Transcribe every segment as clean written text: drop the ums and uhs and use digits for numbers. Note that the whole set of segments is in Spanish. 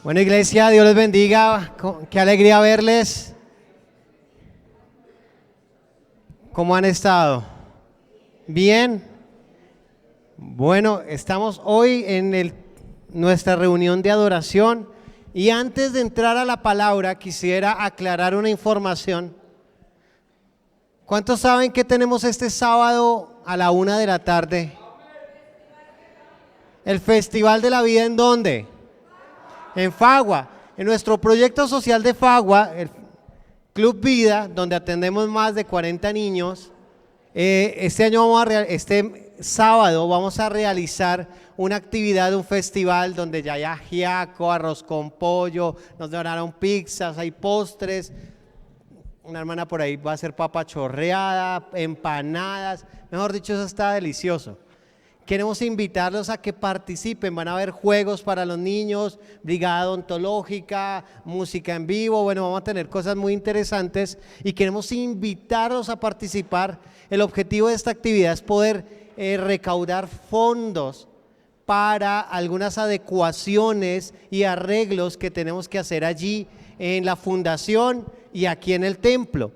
Bueno, iglesia, Dios les bendiga. Qué alegría verles. ¿Cómo han estado? ¿Bien? Bueno, estamos hoy en nuestra reunión de adoración y antes de entrar a la palabra quisiera aclarar una información. ¿Cuántos saben que tenemos este sábado a la 1 de la tarde? ¿El Festival de la Vida en dónde? En Fagua. En nuestro proyecto social de Fagua, el Club Vida, donde atendemos más de 40 niños, este sábado vamos a realizar una actividad, un festival donde ya hay ajiaco, arroz con pollo, nos donaron pizzas, hay postres, una hermana por ahí va a hacer papa chorreada, empanadas, mejor dicho, eso está delicioso. Queremos invitarlos a que participen, van a haber juegos para los niños, brigada odontológica, música en vivo, bueno, vamos a tener cosas muy interesantes y queremos invitarlos a participar. El objetivo de esta actividad es poder recaudar fondos para algunas adecuaciones y arreglos que tenemos que hacer allí en la fundación y aquí en el templo.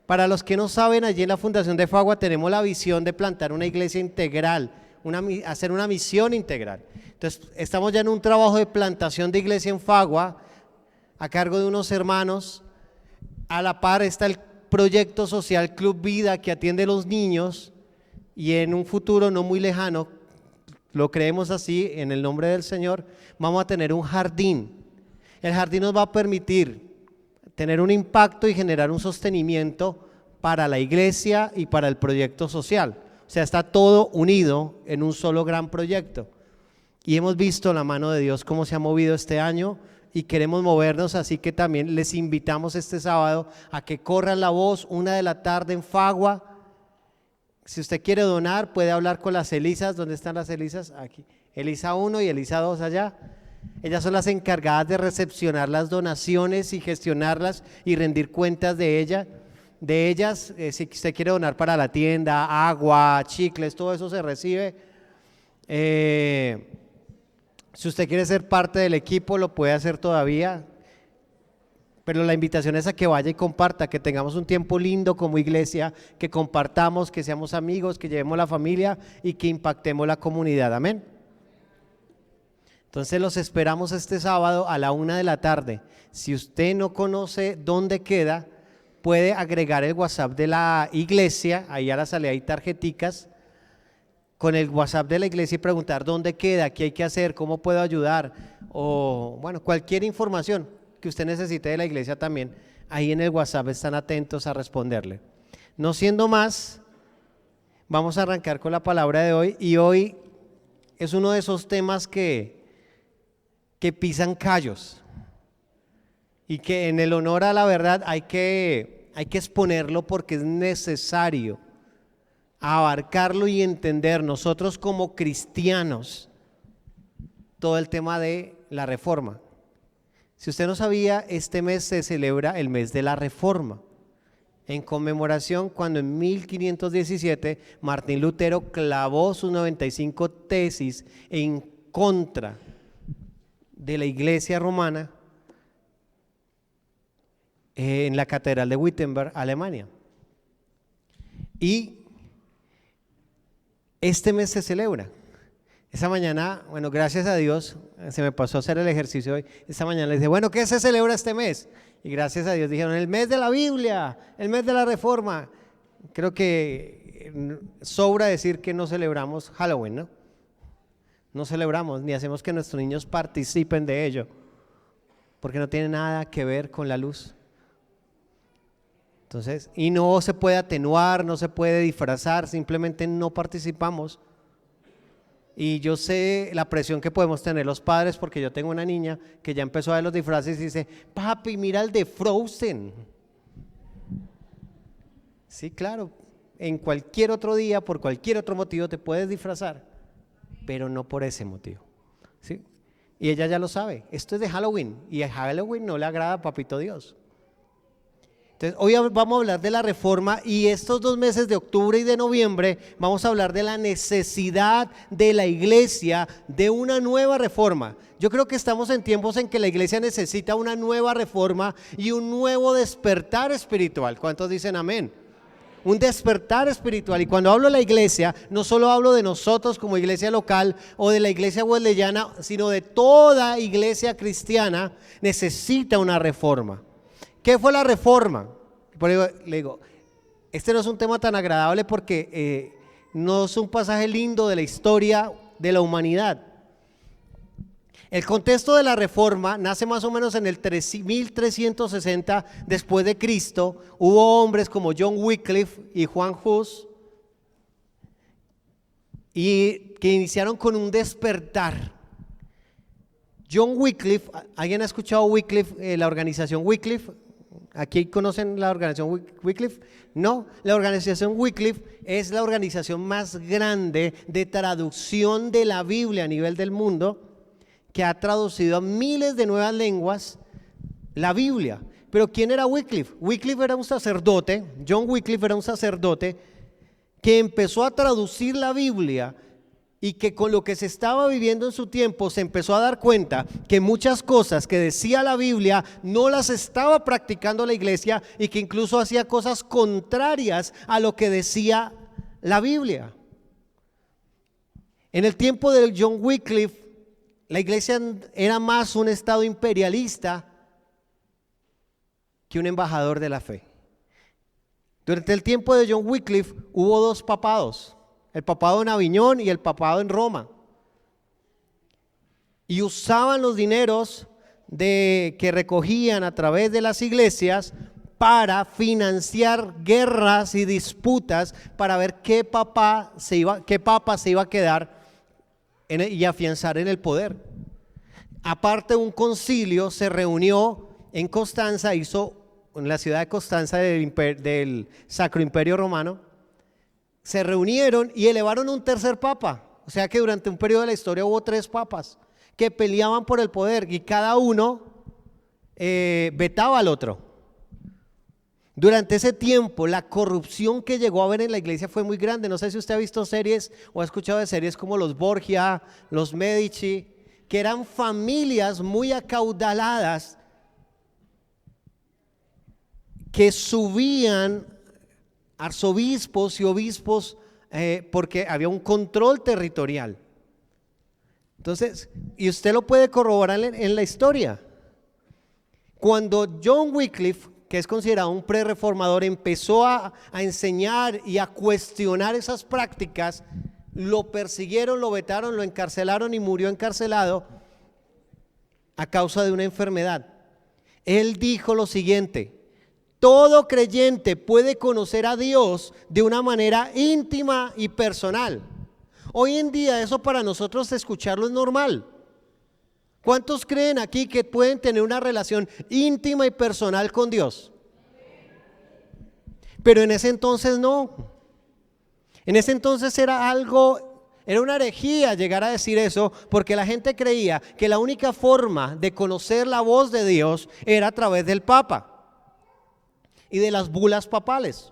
Para los que no saben, allí en la Fundación de Fagua tenemos la visión de plantar una iglesia integral, hacer una misión integral. Entonces, estamos ya en un trabajo de plantación de iglesia en Fagua, a cargo de unos hermanos. A la par está el proyecto social Club Vida, que atiende a los niños, y en un futuro no muy lejano, lo creemos así, en el nombre del Señor, vamos a tener un jardín. El jardín nos va a permitir tener un impacto y generar un sostenimiento para la iglesia y para el proyecto social. O sea, está todo unido en un solo gran proyecto. Y hemos visto la mano de Dios cómo se ha movido este año y queremos movernos, así que también les invitamos este sábado a que corran la voz, 1 de la tarde en Fagua. Si usted quiere donar, puede hablar con las Elisas. ¿Dónde están las Elisas? Aquí. Elisa 1 y Elisa 2 allá. Ellas son las encargadas de recepcionar las donaciones y gestionarlas y rendir cuentas de ellas. Si usted quiere donar para la tienda, agua, chicles, todo eso se recibe. Si usted quiere ser parte del equipo, lo puede hacer todavía. Pero la invitación es a que vaya y comparta, que tengamos un tiempo lindo como iglesia, que compartamos, que seamos amigos, que llevemos la familia y que impactemos la comunidad. Amén. Entonces los esperamos este sábado a la 1 de la tarde. Si usted no conoce dónde queda, puede agregar el WhatsApp de la iglesia, ahí a la salida hay tarjeticas, con el WhatsApp de la iglesia y preguntar dónde queda, qué hay que hacer, cómo puedo ayudar, o bueno, cualquier información que usted necesite de la iglesia también, ahí en el WhatsApp están atentos a responderle. No siendo más, vamos a arrancar con la palabra de hoy, y hoy es uno de esos temas que pisan callos y que en el honor a la verdad hay que exponerlo porque es necesario abarcarlo y entender nosotros como cristianos todo el tema de la reforma. Si usted no sabía, este mes se celebra el mes de la reforma, en conmemoración cuando en 1517 Martín Lutero clavó sus 95 tesis en contra de la iglesia romana en la catedral de Wittenberg, Alemania. Y este mes se celebra. Esta mañana, bueno, gracias a Dios, se me pasó a hacer el ejercicio hoy. Esta mañana les dije, bueno, ¿qué se celebra este mes? Y gracias a Dios dijeron, el mes de la Biblia, el mes de la Reforma. Creo que sobra decir que no celebramos Halloween, ¿no? No celebramos ni hacemos que nuestros niños participen de ello, porque no tiene nada que ver con la luz. Entonces, y no se puede atenuar, no se puede disfrazar, simplemente no participamos. Y yo sé la presión que podemos tener los padres, porque yo tengo una niña que ya empezó a ver los disfraces y dice, papi, mira el de Frozen. Sí, claro, en cualquier otro día, por cualquier otro motivo te puedes disfrazar, pero no por ese motivo, ¿sí? Y ella ya lo sabe, esto es de Halloween, y a Halloween no le agrada a Papito Dios. Entonces, hoy vamos a hablar de la reforma y estos 2 meses de octubre y de noviembre vamos a hablar de la necesidad de la iglesia de una nueva reforma. Yo creo que estamos en tiempos en que la iglesia necesita una nueva reforma y un nuevo despertar espiritual. ¿Cuántos dicen amén? Un despertar espiritual. Y cuando hablo de la iglesia, no solo hablo de nosotros como iglesia local o de la iglesia wesleyana, sino de toda iglesia cristiana necesita una reforma. ¿Qué fue la reforma? Por eso le digo, este no es un tema tan agradable porque no es un pasaje lindo de la historia de la humanidad. El contexto de la reforma nace más o menos en el 1360 después de Cristo. Hubo hombres como John Wycliffe y Juan Hus y que iniciaron con un despertar. John Wycliffe, ¿alguien ha escuchado Wycliffe, la organización Wycliffe? ¿Aquí conocen la organización Wycliffe? No, la organización Wycliffe es la organización más grande de traducción de la Biblia a nivel del mundo, que ha traducido a miles de nuevas lenguas la Biblia. Pero ¿quién era Wycliffe? Wycliffe era un sacerdote, John Wycliffe era un sacerdote que empezó a traducir la Biblia y que con lo que se estaba viviendo en su tiempo se empezó a dar cuenta que muchas cosas que decía la Biblia no las estaba practicando la iglesia y que incluso hacía cosas contrarias a lo que decía la Biblia. En el tiempo de John Wycliffe, la iglesia era más un estado imperialista que un embajador de la fe. Durante el tiempo de John Wycliffe hubo 2 papados, el papado en Aviñón y el papado en Roma. Y usaban los dineros que recogían a través de las iglesias para financiar guerras y disputas para ver qué papa se iba a quedar y afianzar en el poder. Aparte, un concilio se reunió en Constanza, en la ciudad de Constanza del Sacro Imperio Romano. Se reunieron y elevaron un tercer papa. O sea que durante un periodo de la historia hubo 3 papas que peleaban por el poder y cada uno vetaba al otro. Durante ese tiempo la corrupción que llegó a haber en la iglesia fue muy grande. No sé si usted ha visto series o ha escuchado de series como los Borgia, los Medici, que eran familias muy acaudaladas que subían arzobispos y obispos porque había un control territorial. Entonces, y usted lo puede corroborar en la historia. Cuando John Wycliffe, que es considerado un prerreformador, empezó a enseñar y a cuestionar esas prácticas, lo persiguieron, lo vetaron, lo encarcelaron y murió encarcelado a causa de una enfermedad. Él dijo lo siguiente: todo creyente puede conocer a Dios de una manera íntima y personal. Hoy en día eso para nosotros escucharlo es normal. ¿Cuántos creen aquí que pueden tener una relación íntima y personal con Dios? Pero en ese entonces no. En ese entonces era una herejía llegar a decir eso, porque la gente creía que la única forma de conocer la voz de Dios era a través del Papa y de las bulas papales.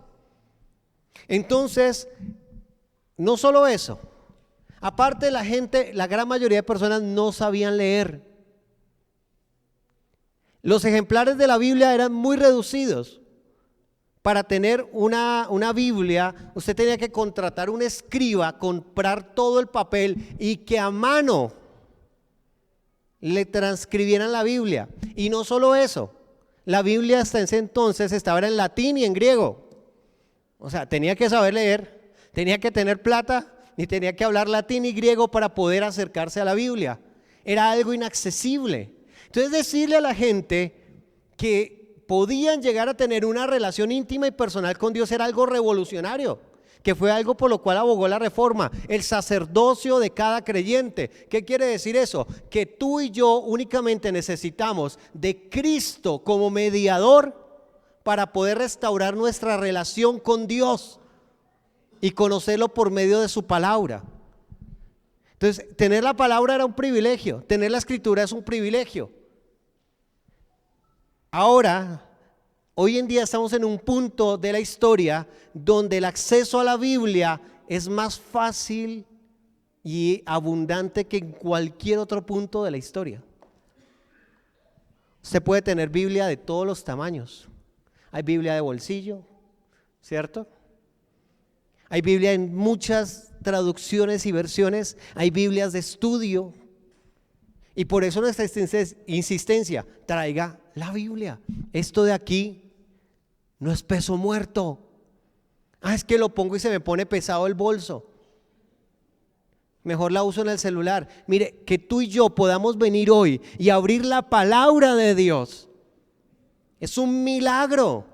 Entonces, no solo eso, aparte la gran mayoría de personas no sabían leer. Los ejemplares de la Biblia eran muy reducidos. Para tener una Biblia, usted tenía que contratar un escriba, comprar todo el papel y que a mano le transcribieran la Biblia. Y no solo eso, la Biblia hasta ese entonces estaba en latín y en griego. O sea, tenía que saber leer, tenía que tener plata y tenía que hablar latín y griego para poder acercarse a la Biblia. Era algo inaccesible. Entonces, decirle a la gente que podían llegar a tener una relación íntima y personal con Dios era algo revolucionario, que fue algo por lo cual abogó la reforma, el sacerdocio de cada creyente. ¿Qué quiere decir eso? Que tú y yo únicamente necesitamos de Cristo como mediador para poder restaurar nuestra relación con Dios y conocerlo por medio de su palabra. Entonces, tener la palabra era un privilegio, tener la escritura es un privilegio. Ahora, hoy en día estamos en un punto de la historia donde el acceso a la Biblia es más fácil y abundante que en cualquier otro punto de la historia. Usted puede tener Biblia de todos los tamaños. Hay Biblia de bolsillo, ¿cierto? Hay Biblia en muchas traducciones y versiones. Hay Biblias de estudio. Y por eso nuestra insistencia, traiga la Biblia. Esto de aquí no es peso muerto. Es que lo pongo y se me pone pesado el bolso. Mejor la uso en el celular. Mire, que tú y yo podamos venir hoy y abrir la palabra de Dios. Es un milagro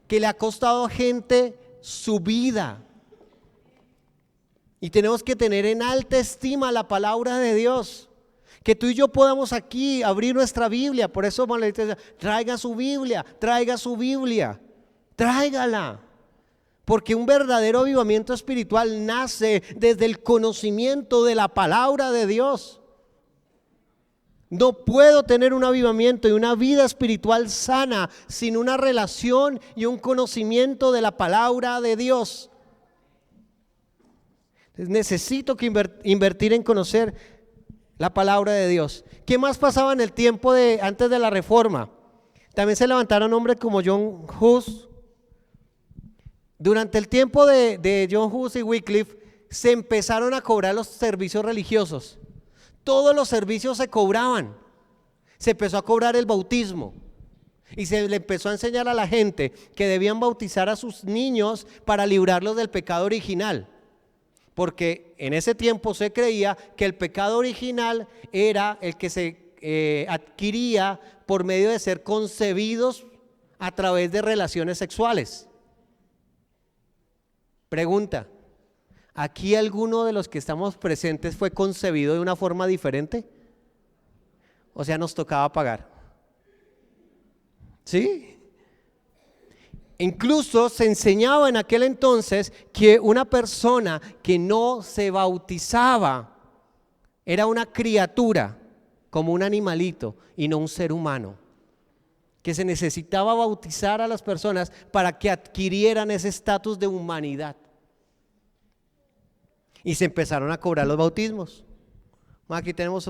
que le ha costado a gente su vida. Y tenemos que tener en alta estima la palabra de Dios. Que tú y yo podamos aquí abrir nuestra Biblia. Por eso traiga su Biblia, tráigala. Porque un verdadero avivamiento espiritual nace desde el conocimiento de la palabra de Dios. No puedo tener un avivamiento y una vida espiritual sana sin una relación y un conocimiento de la palabra de Dios. Entonces necesito invertir en conocer la palabra de Dios. ¿Qué más pasaba en el tiempo antes de la Reforma? También se levantaron hombres como John Hus. Durante el tiempo de John Hus y Wycliffe se empezaron a cobrar los servicios religiosos. Todos los servicios se cobraban. Se empezó a cobrar el bautismo y se le empezó a enseñar a la gente que debían bautizar a sus niños para librarlos del pecado original. Porque en ese tiempo se creía que el pecado original era el que se adquiría por medio de ser concebidos a través de relaciones sexuales. Pregunta, ¿aquí alguno de los que estamos presentes fue concebido de una forma diferente? O sea, nos tocaba pagar. ¿Sí? Incluso se enseñaba en aquel entonces que una persona que no se bautizaba era una criatura, como un animalito y no un ser humano. Que se necesitaba bautizar a las personas para que adquirieran ese estatus de humanidad. Y se empezaron a cobrar los bautismos. Aquí tenemos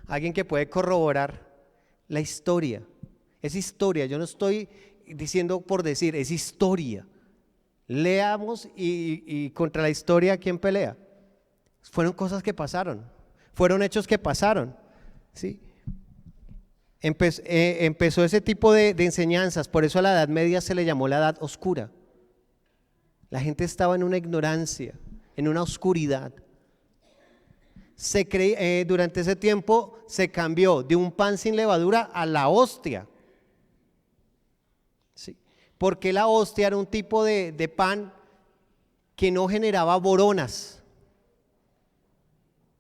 alguien que puede corroborar la historia. Es historia, yo no estoy diciendo por decir, es historia. Leamos y contra la historia, ¿quién pelea? Fueron cosas que pasaron, fueron hechos que pasaron, ¿sí? Empezó ese tipo de enseñanzas, por eso a la Edad Media se le llamó la Edad Oscura. La gente estaba en una ignorancia, en una oscuridad. Durante ese tiempo se cambió de un pan sin levadura a la hostia. Sí, porque la hostia era un tipo de pan que no generaba boronas,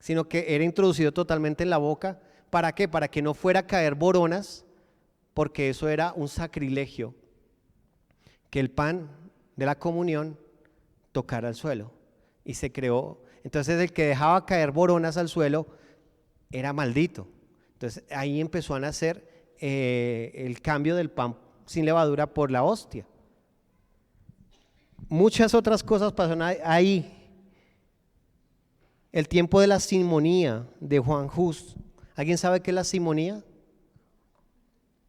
sino que era introducido totalmente en la boca. ¿Para qué? Para que no fuera a caer boronas, porque eso era un sacrilegio, que el pan de la comunión tocara el suelo. Y se creó, entonces el que dejaba caer boronas al suelo era maldito. Entonces ahí empezó a nacer el cambio del pan sin levadura por la hostia. Muchas otras cosas pasaron ahí. El tiempo de la simonía de Juan Hus. ¿Alguien sabe qué es la simonía?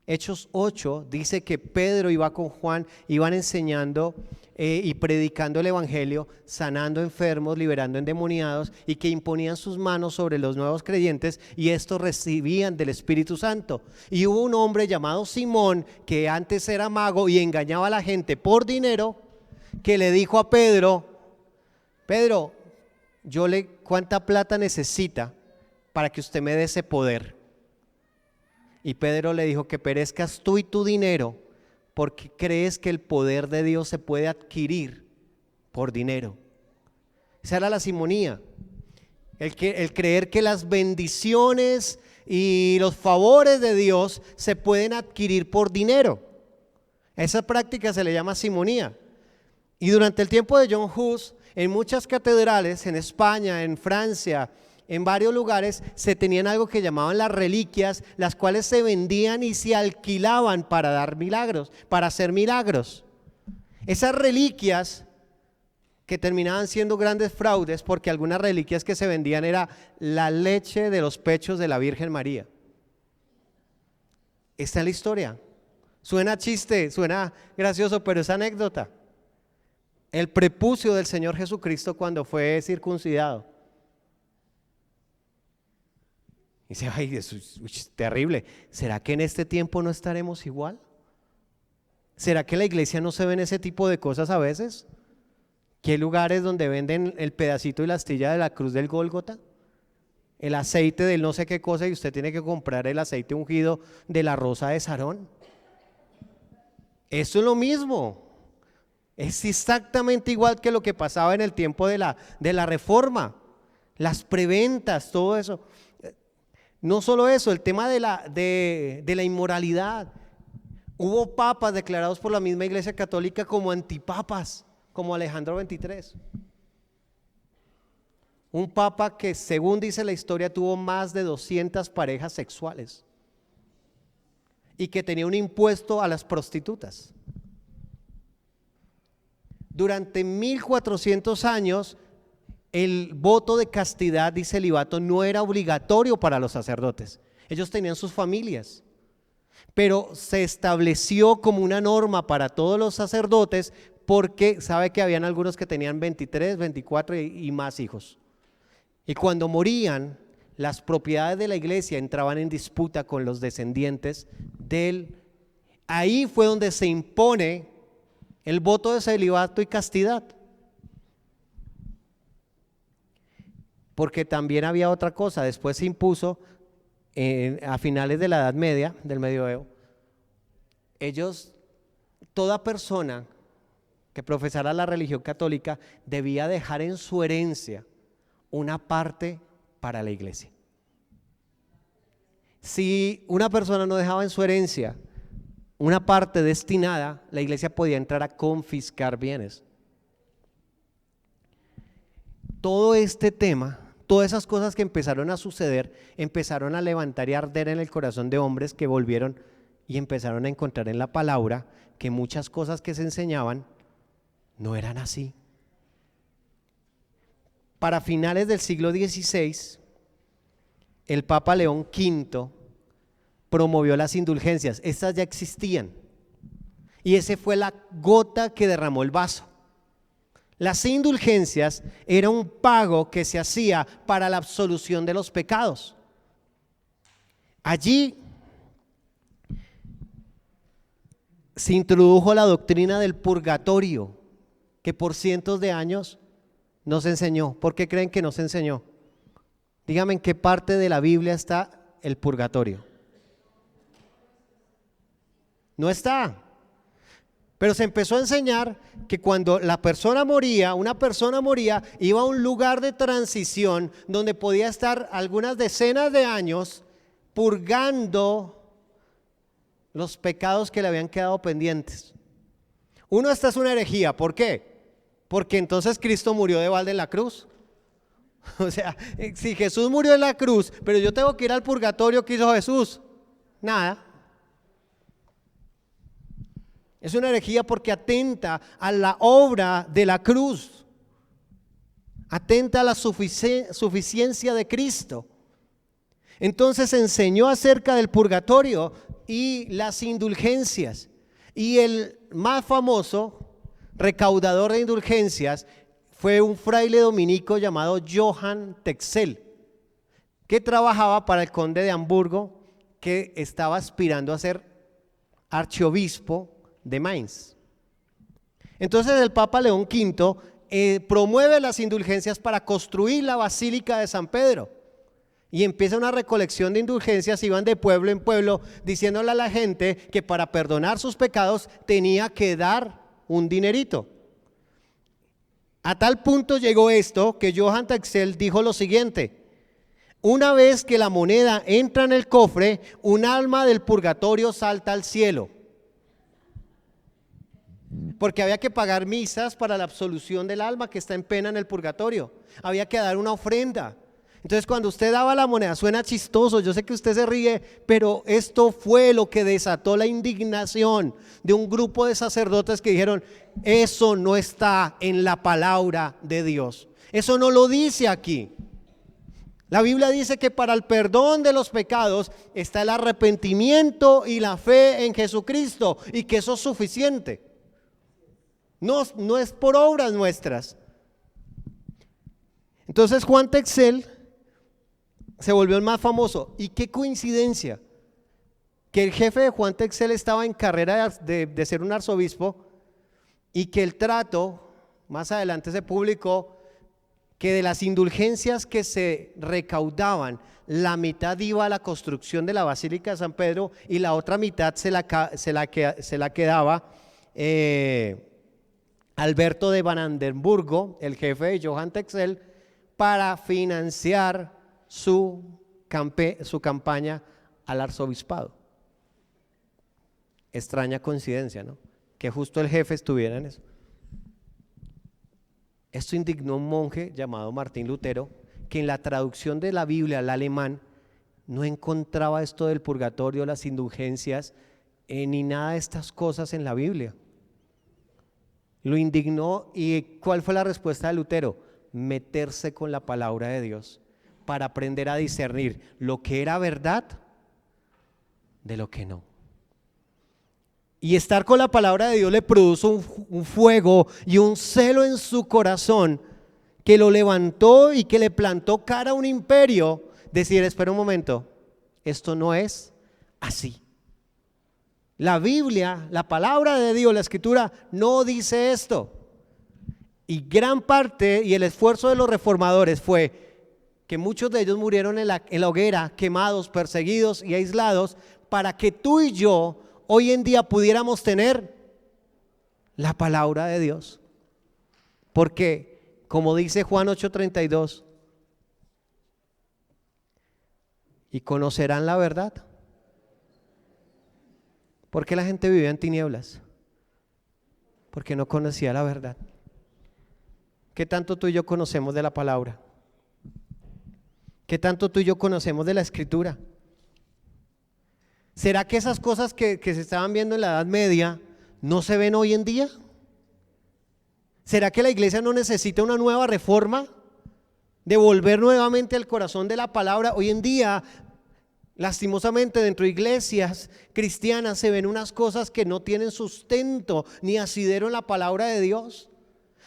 Hechos 8 dice que Pedro iba con Juan, iban enseñando y predicando el evangelio, sanando enfermos, liberando endemoniados, y que imponían sus manos sobre los nuevos creyentes y estos recibían del Espíritu Santo. Y hubo un hombre llamado Simón, que antes era mago y engañaba a la gente por dinero, que le dijo a Pedro: Pedro, ¿cuánta plata necesita para que usted me dé ese poder? Y Pedro le dijo: que perezcas tú y tu dinero, porque crees que el poder de Dios se puede adquirir por dinero. Esa era la simonía, el creer que las bendiciones y los favores de Dios se pueden adquirir por dinero. Esa práctica se le llama simonía. Y durante el tiempo de John Hus, en muchas catedrales, en España, en Francia, en varios lugares se tenían algo que llamaban las reliquias, las cuales se vendían y se alquilaban para dar milagros, para hacer milagros. Esas reliquias que terminaban siendo grandes fraudes, porque algunas reliquias que se vendían era la leche de los pechos de la Virgen María. Esta es la historia. Suena chiste, suena gracioso, pero es anécdota. El prepucio del Señor Jesucristo cuando fue circuncidado. Y dice, ay, eso es terrible. ¿Será que en este tiempo no estaremos igual? ¿Será que en la iglesia no se ven ese tipo de cosas a veces? ¿Qué hay lugares donde venden el pedacito y la astilla de la cruz del Gólgota? El aceite del no sé qué cosa y usted tiene que comprar el aceite ungido de la rosa de Sarón. Eso es lo mismo. Es exactamente igual que lo que pasaba en el tiempo de la Reforma. Las preventas, todo eso. No solo eso, el tema de la inmoralidad. Hubo papas declarados por la misma Iglesia Católica como antipapas, como Alejandro XXIII. Un papa que, según dice la historia, tuvo más de 200 parejas sexuales y que tenía un impuesto a las prostitutas. Durante 1400 años, el voto de castidad y celibato no era obligatorio para los sacerdotes. Ellos tenían sus familias, pero se estableció como una norma para todos los sacerdotes porque sabe que habían algunos que tenían 23, 24 y más hijos. Y cuando morían, las propiedades de la iglesia entraban en disputa con los descendientes ahí fue donde se impone el voto de celibato y castidad. Porque también había otra cosa, después se impuso a finales de la Edad Media, del Medioevo, toda persona que profesara la religión católica debía dejar en su herencia una parte para la iglesia. Si una persona no dejaba en su herencia una parte destinada, la iglesia podía entrar a confiscar bienes. Todo este tema, todas esas cosas que empezaron a suceder, empezaron a levantar y arder en el corazón de hombres que volvieron y empezaron a encontrar en la palabra que muchas cosas que se enseñaban no eran así. Para finales del siglo XVI, el Papa León V promovió las indulgencias. Estas ya existían y esa fue la gota que derramó el vaso. Las indulgencias era un pago que se hacía para la absolución de los pecados. Allí se introdujo la doctrina del purgatorio, que por cientos de años no se enseñó. ¿Por qué creen que no se enseñó? Díganme en qué parte de la Biblia está el purgatorio. No está. Pero se empezó a enseñar que cuando una persona moría, iba a un lugar de transición donde podía estar algunas decenas de años purgando los pecados que le habían quedado pendientes. Esta es una herejía. ¿Por qué? Porque entonces Cristo murió de balde en la cruz. O sea, si Jesús murió en la cruz, pero yo tengo que ir al purgatorio, ¿qué hizo Jesús? Nada. Es una herejía porque atenta a la obra de la cruz, atenta a la suficiencia de Cristo. Entonces enseñó acerca del purgatorio y las indulgencias. Y el más famoso recaudador de indulgencias fue un fraile dominico llamado Johann Texel, que trabajaba para el conde de Hamburgo, que estaba aspirando a ser archiobispo de Mainz. Entonces el Papa León V promueve las indulgencias para construir la Basílica de San Pedro y empieza una recolección de indulgencias. Iban de pueblo en pueblo diciéndole a la gente que para perdonar sus pecados tenía que dar un dinerito. A tal punto llegó esto que Johann Texel dijo lo siguiente: una vez que la moneda entra en el cofre, un alma del purgatorio salta al cielo. Porque había que pagar misas para la absolución del alma que está en pena en el purgatorio. Había que dar una ofrenda. Entonces cuando usted daba la moneda, suena chistoso, yo sé que usted se ríe, pero esto fue lo que desató la indignación de un grupo de sacerdotes que dijeron: eso no está en la palabra de Dios, eso no lo dice aquí. La Biblia dice que para el perdón de los pecados está el arrepentimiento y la fe en Jesucristo, y que eso es suficiente. No es por obras nuestras. Entonces Juan Texel se volvió el más famoso. Y qué coincidencia que el jefe de Juan Texel estaba en carrera de ser un arzobispo, y que el trato, más adelante se publicó, que de las indulgencias que se recaudaban, la mitad iba a la construcción de la Basílica de San Pedro y la otra mitad se la quedaba Alberto de Brandenburgo, el jefe de Johann Texel, para financiar su campaña al arzobispado. Extraña coincidencia, ¿no? Que justo el jefe estuviera en eso. Esto indignó a un monje llamado Martín Lutero, que en la traducción de la Biblia al alemán no encontraba esto del purgatorio, las indulgencias, ni nada de estas cosas en la Biblia. Lo indignó. ¿Y cuál fue la respuesta de Lutero? Meterse con la palabra de Dios para aprender a discernir lo que era verdad de lo que no. Y estar con la palabra de Dios le produjo un fuego y un celo en su corazón que lo levantó y que le plantó cara a un imperio. Decir: espera un momento, esto no es así. La Biblia, la palabra de Dios, la Escritura no dice esto. Y gran parte y el esfuerzo de los reformadores fue que muchos de ellos murieron en la hoguera, quemados, perseguidos y aislados, para que tú y yo hoy en día pudiéramos tener la palabra de Dios. Porque, como dice Juan 8:32, y conocerán la verdad. ¿Por qué la gente vivía en tinieblas? Porque no conocía la verdad. ¿Qué tanto tú y yo conocemos de la palabra? ¿Qué tanto tú y yo conocemos de la Escritura? ¿Será que esas cosas que se estaban viendo en la Edad Media no se ven hoy en día? ¿Será que la iglesia no necesita una nueva reforma? De volver nuevamente al corazón de la palabra. Hoy en día, lastimosamente, dentro de iglesias cristianas se ven unas cosas que no tienen sustento ni asidero en la palabra de Dios.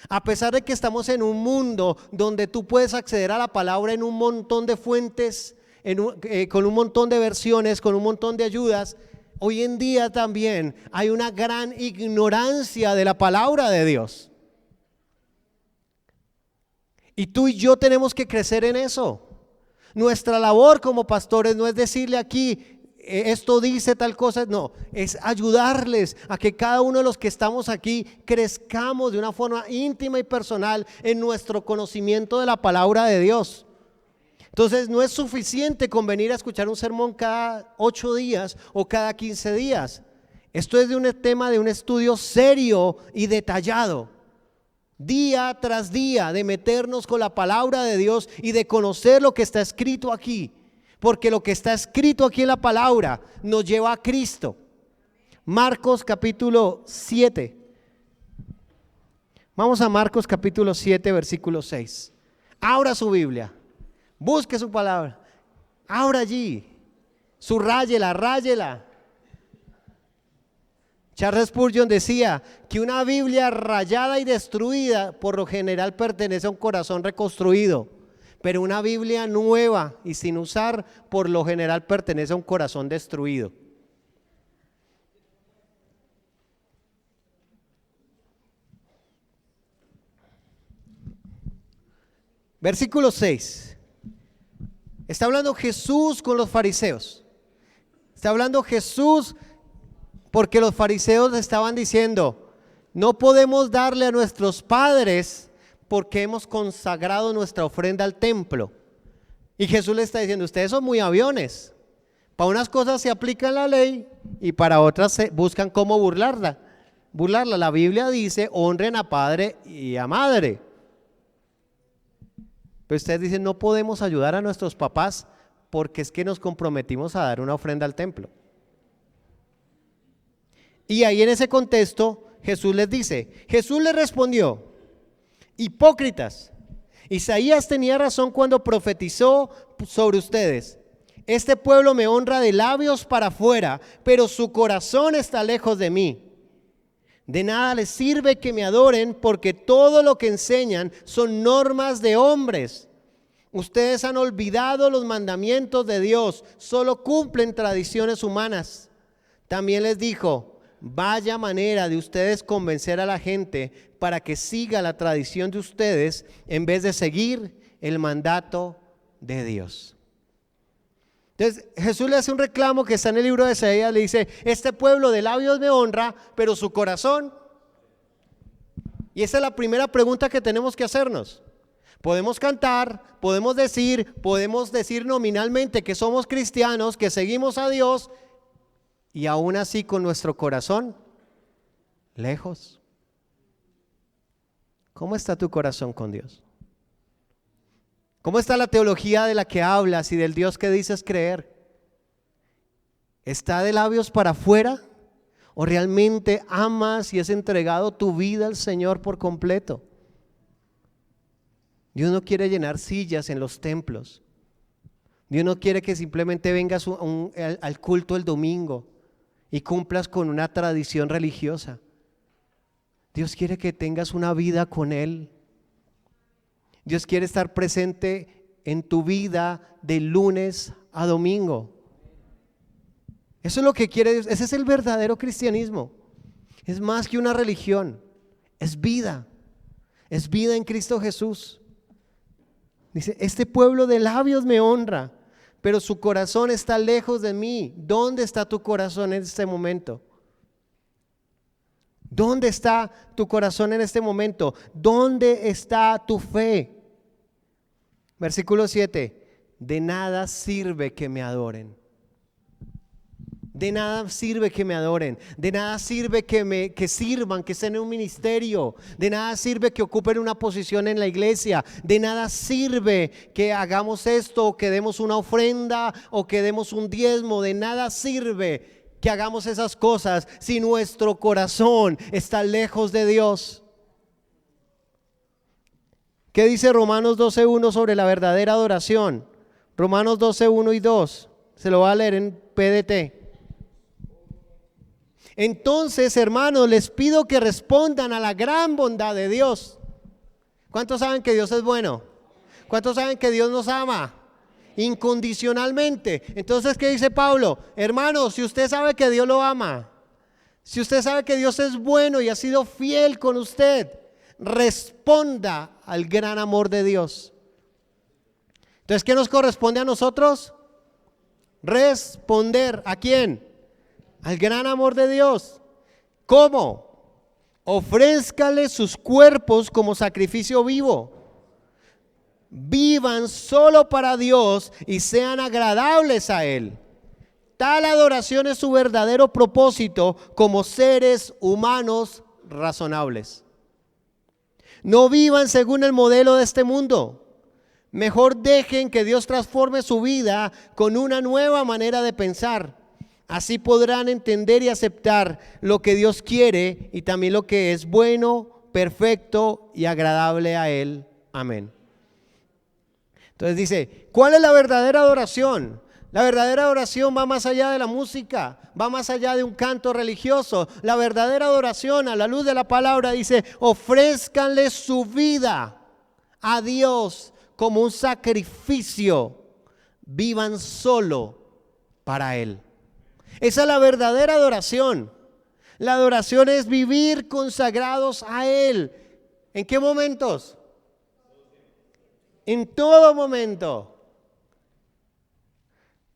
A pesar de que estamos en un mundo donde tú puedes acceder a la palabra en un montón de fuentes, con un montón de versiones, con un montón de ayudas, hoy en día también hay una gran ignorancia de la palabra de Dios. Y tú y yo tenemos que crecer en eso. Nuestra labor como pastores no es decirle aquí: esto dice tal cosa, no, es ayudarles a que cada uno de los que estamos aquí crezcamos de una forma íntima y personal en nuestro conocimiento de la palabra de Dios. Entonces no es suficiente con venir a escuchar un sermón cada 8 días o cada 15 días. Esto es de un tema de un estudio serio y detallado, día tras día, de meternos con la palabra de Dios y de conocer lo que está escrito aquí. Porque lo que está escrito aquí en la palabra nos lleva a Cristo. Marcos capítulo 7. Vamos a Marcos capítulo 7, versículo 6. Abra su Biblia, busque su palabra, abra allí, ráyela. Charles Spurgeon decía que una Biblia rayada y destruida por lo general pertenece a un corazón reconstruido, pero una Biblia nueva y sin usar por lo general pertenece a un corazón destruido. Versículo 6. Está hablando Jesús con los fariseos. Está hablando Jesús porque los fariseos estaban diciendo: no podemos darle a nuestros padres porque hemos consagrado nuestra ofrenda al templo. Y Jesús le está diciendo: ustedes son muy aviones. Para unas cosas se aplica la ley y para otras se buscan cómo burlarla. La Biblia dice: honren a padre y a madre. Pero ustedes dicen, no podemos ayudar a nuestros papás porque es que nos comprometimos a dar una ofrenda al templo. Y ahí en ese contexto Jesús les dice, Jesús les respondió, hipócritas, Isaías tenía razón cuando profetizó sobre ustedes. Este pueblo me honra de labios para afuera, pero su corazón está lejos de mí. De nada les sirve que me adoren porque todo lo que enseñan son normas de hombres. Ustedes han olvidado los mandamientos de Dios, solo cumplen tradiciones humanas. También les dijo, vaya manera de ustedes convencer a la gente para que siga la tradición de ustedes en vez de seguir el mandato de Dios. Entonces Jesús le hace un reclamo que está en el libro de Isaías, le dice, este pueblo de labios me honra, pero su corazón. Y esa es la primera pregunta que tenemos que hacernos. Podemos cantar, podemos decir nominalmente que somos cristianos, que seguimos a Dios, y aún así con nuestro corazón lejos. ¿Cómo está tu corazón con Dios? ¿Cómo está la teología de la que hablas y del Dios que dices creer? ¿Está de labios para afuera? ¿O realmente amas y has entregado tu vida al Señor por completo? Dios no quiere llenar sillas en los templos. Dios no quiere que simplemente vengas al culto el domingo y cumplas con una tradición religiosa. Dios quiere que tengas una vida con Él. Dios quiere estar presente en tu vida de lunes a domingo. Eso es lo que quiere Dios. Ese es el verdadero cristianismo. Es más que una religión. Es vida. Es vida en Cristo Jesús. Dice, este pueblo de labios me honra, pero su corazón está lejos de mí. ¿Dónde está tu corazón en este momento? ¿Dónde está tu corazón en este momento? ¿Dónde está tu fe? Versículo 7. De nada sirve que me adoren. De nada sirve que me adoren. De nada sirve que sirvan, que estén en un ministerio. De nada sirve que ocupen una posición en la iglesia. De nada sirve que hagamos esto, o que demos una ofrenda, o que demos un diezmo. De nada sirve que hagamos esas cosas si nuestro corazón está lejos de Dios. ¿Qué dice Romanos 12:1 sobre la verdadera adoración? Romanos 12:1 y 2. Se lo voy a leer en PDT. Entonces, hermanos, les pido que respondan a la gran bondad de Dios. ¿Cuántos saben que Dios es bueno? ¿Cuántos saben que Dios nos ama incondicionalmente? Entonces, ¿qué dice Pablo? Hermanos, si usted sabe que Dios lo ama, si usted sabe que Dios es bueno y ha sido fiel con usted, responda al gran amor de Dios. Entonces, ¿qué nos corresponde a nosotros? Responder. ¿A quién? Al gran amor de Dios. ¿Cómo? Ofrézcale sus cuerpos como sacrificio vivo. Vivan solo para Dios y sean agradables a Él. Tal adoración es su verdadero propósito como seres humanos razonables. No vivan según el modelo de este mundo. Mejor dejen que Dios transforme su vida con una nueva manera de pensar. Así podrán entender y aceptar lo que Dios quiere y también lo que es bueno, perfecto y agradable a Él. Amén. Entonces dice, ¿cuál es la verdadera adoración? La verdadera adoración va más allá de la música, va más allá de un canto religioso. La verdadera adoración, a la luz de la palabra, dice, ofrézcanle su vida a Dios como un sacrificio. Vivan solo para Él. Esa es la verdadera adoración. La adoración es vivir consagrados a Él. ¿En qué momentos? En todo momento.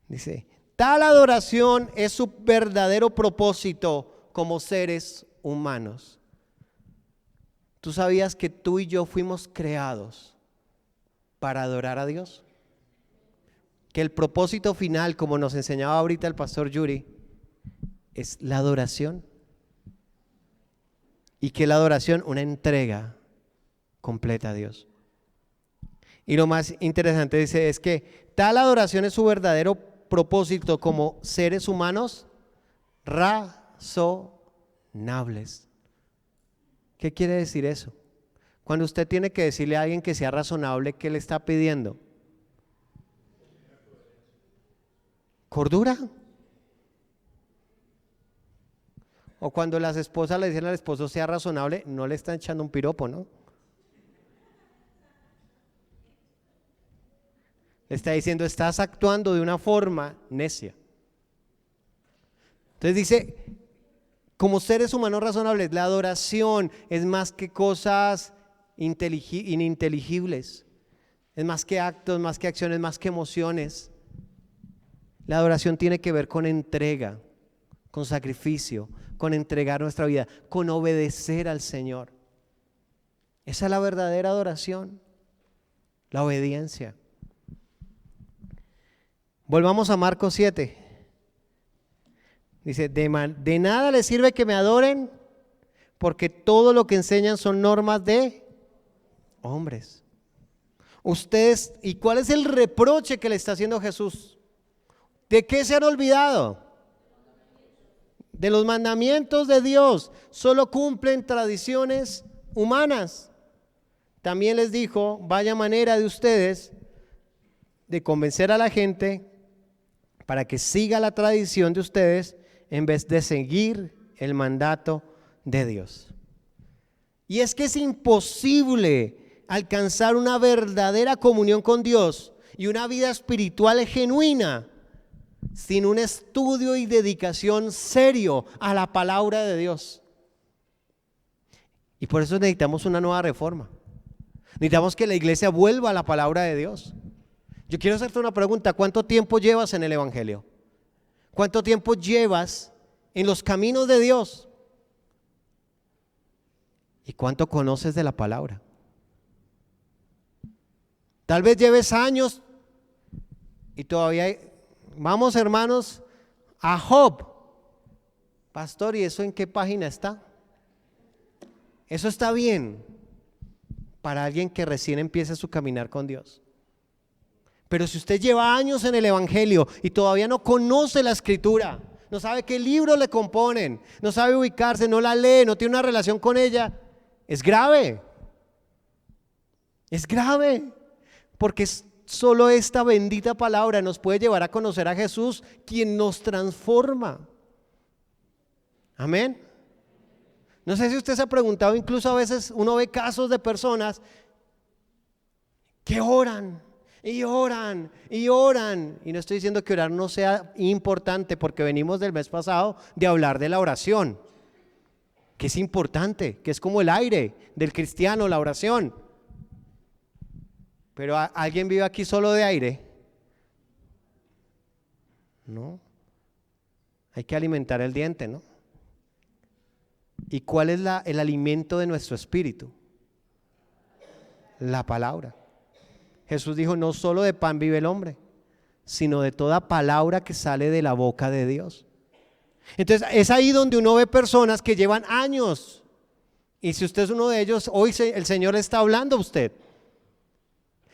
Dice, tal adoración es su verdadero propósito como seres humanos. ¿Tú sabías que tú y yo fuimos creados para adorar a Dios? Que el propósito final, como nos enseñaba ahorita el pastor Yuri, es la adoración. Y que la adoración, una entrega completa a Dios. Y lo más interesante dice es que tal adoración es su verdadero propósito como seres humanos razonables. ¿Qué quiere decir eso? Cuando usted tiene que decirle a alguien que sea razonable, ¿qué le está pidiendo? ¿Cordura? O cuando las esposas le dicen al esposo sea razonable, no le están echando un piropo, ¿no? Le está diciendo, estás actuando de una forma necia. Entonces dice, como seres humanos razonables, la adoración es más que cosas ininteligibles, es más que actos, más que acciones, más que emociones. La adoración tiene que ver con entrega, con sacrificio, con entregar nuestra vida, con obedecer al Señor. Esa es la verdadera adoración, la obediencia. Volvamos a Marcos 7. Dice, de nada les sirve que me adoren, porque todo lo que enseñan son normas de hombres. Ustedes, ¿y cuál es el reproche que le está haciendo Jesús? ¿De qué se han olvidado? De los mandamientos de Dios. Solo cumplen tradiciones humanas. También les dijo, vaya manera de ustedes de convencer a la gente para que siga la tradición de ustedes en vez de seguir el mandato de Dios. Y es que es imposible alcanzar una verdadera comunión con Dios y una vida espiritual genuina sin un estudio y dedicación serio a la palabra de Dios. Y por eso necesitamos una nueva reforma. Necesitamos que la iglesia vuelva a la palabra de Dios. Yo quiero hacerte una pregunta, ¿cuánto tiempo llevas en el Evangelio? ¿Cuánto tiempo llevas en los caminos de Dios? ¿Y cuánto conoces de la palabra? Tal vez lleves años y todavía vamos, hermanos, a Job. Pastor, ¿y eso en qué página está? Eso está bien para alguien que recién empieza su caminar con Dios. Pero si usted lleva años en el Evangelio y todavía no conoce la Escritura, no sabe qué libros le componen, no sabe ubicarse, no la lee, no tiene una relación con ella, es grave. Es grave, porque solo esta bendita palabra nos puede llevar a conocer a Jesús, quien nos transforma. Amén. No sé si usted se ha preguntado, incluso a veces uno ve casos de personas que oran y oran y oran. Y no estoy diciendo que orar no sea importante, porque venimos del mes pasado de hablar de la oración, que es importante, que es como el aire del cristiano, la oración. Pero ¿alguien vive aquí solo de aire? No. Hay que alimentar el diente, ¿no? ¿Y cuál es el alimento de nuestro espíritu? La palabra. Jesús dijo, no solo de pan vive el hombre, sino de toda palabra que sale de la boca de Dios. Entonces es ahí donde uno ve personas que llevan años, y si usted es uno de ellos, hoy el Señor le está hablando a usted,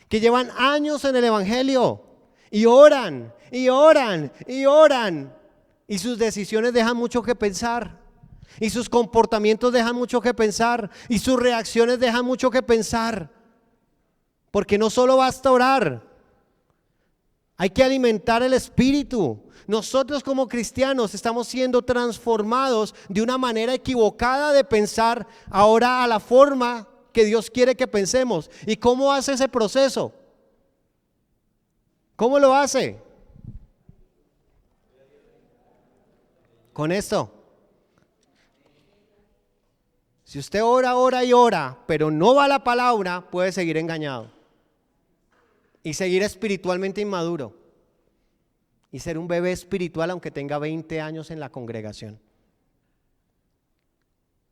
que llevan años en el Evangelio y oran y oran y oran, y sus decisiones dejan mucho que pensar, y sus comportamientos dejan mucho que pensar, y sus reacciones dejan mucho que pensar, porque no solo basta orar, hay que alimentar el espíritu. Nosotros como cristianos estamos siendo transformados de una manera equivocada de pensar ahora a la forma que Dios quiere que pensemos. ¿Y cómo hace ese proceso? ¿Cómo lo hace? Con esto. Si usted ora, ora y ora, pero no va a la palabra, puede seguir engañado y seguir espiritualmente inmaduro y ser un bebé espiritual aunque tenga 20 años en la congregación.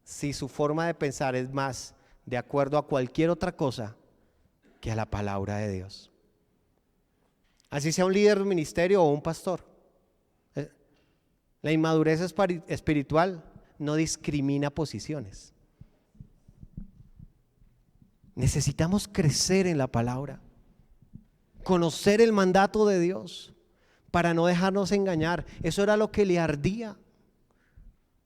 Si su forma de pensar es más de acuerdo a cualquier otra cosa que a la palabra de Dios. Así sea un líder de ministerio o un pastor. La inmadurez espiritual no discrimina posiciones. Necesitamos crecer en la palabra. conocer el mandato de Dios para no dejarnos engañar. Eso era lo que le ardía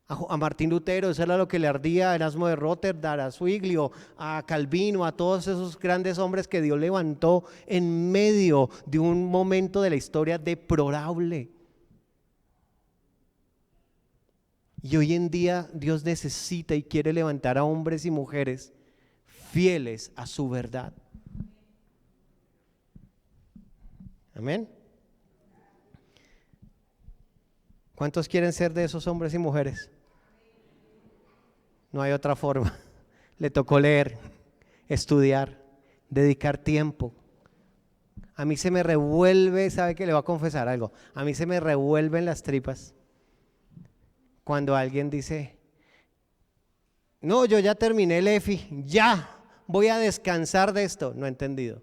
a Martín Lutero, eso era lo que le ardía a Erasmo de Rotterdam, a Zwinglio, a Calvino, a todos esos grandes hombres que Dios levantó en medio de un momento de la historia deplorable. Y hoy en día Dios necesita y quiere levantar a hombres y mujeres fieles a su verdad. Amén. ¿Cuántos quieren ser de esos hombres y mujeres? No hay otra forma. Le tocó leer, estudiar, dedicar tiempo. A mí se me revuelve, ¿sabe qué? Le voy a confesar algo. A mí se me revuelven las tripas cuando alguien dice: no, yo ya terminé el EFI, ya voy a descansar de esto. No he entendido.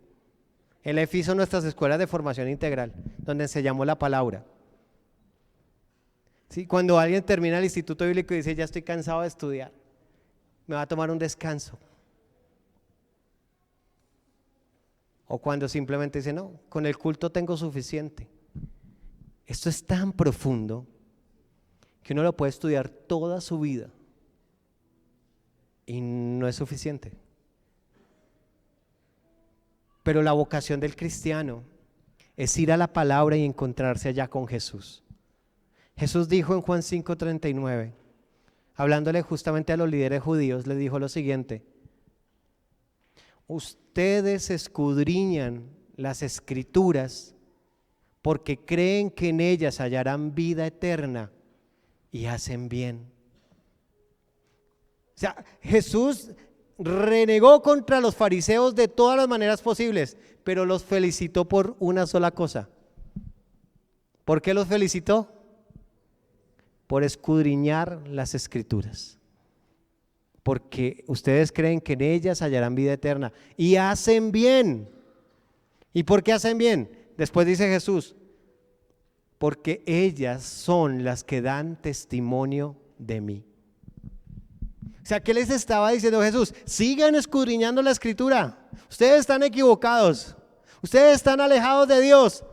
El EFI son nuestras escuelas de formación integral, donde enseñamos la palabra. ¿Sí? Cuando alguien termina el instituto bíblico y dice: ya estoy cansado de estudiar, me va a tomar un descanso. O cuando simplemente dice: no, con el culto tengo suficiente. Esto es tan profundo que uno lo puede estudiar toda su vida y no es suficiente. Pero la vocación del cristiano es ir a la palabra y encontrarse allá con Jesús. Jesús dijo en Juan 5:39, hablándole justamente a los líderes judíos, le dijo lo siguiente: ustedes escudriñan las escrituras porque creen que en ellas hallarán vida eterna y hacen bien. O sea, Jesús renegó contra los fariseos de todas las maneras posibles, pero los felicitó por una sola cosa. ¿Por qué los felicitó? Por escudriñar las escrituras, porque ustedes creen que en ellas hallarán vida eterna y hacen bien. ¿Y por qué hacen bien? Después dice Jesús: porque ellas son las que dan testimonio de mí. O sea, ¿qué les estaba diciendo Jesús? Sigan escudriñando la escritura. Ustedes están equivocados, ustedes están alejados de Dios,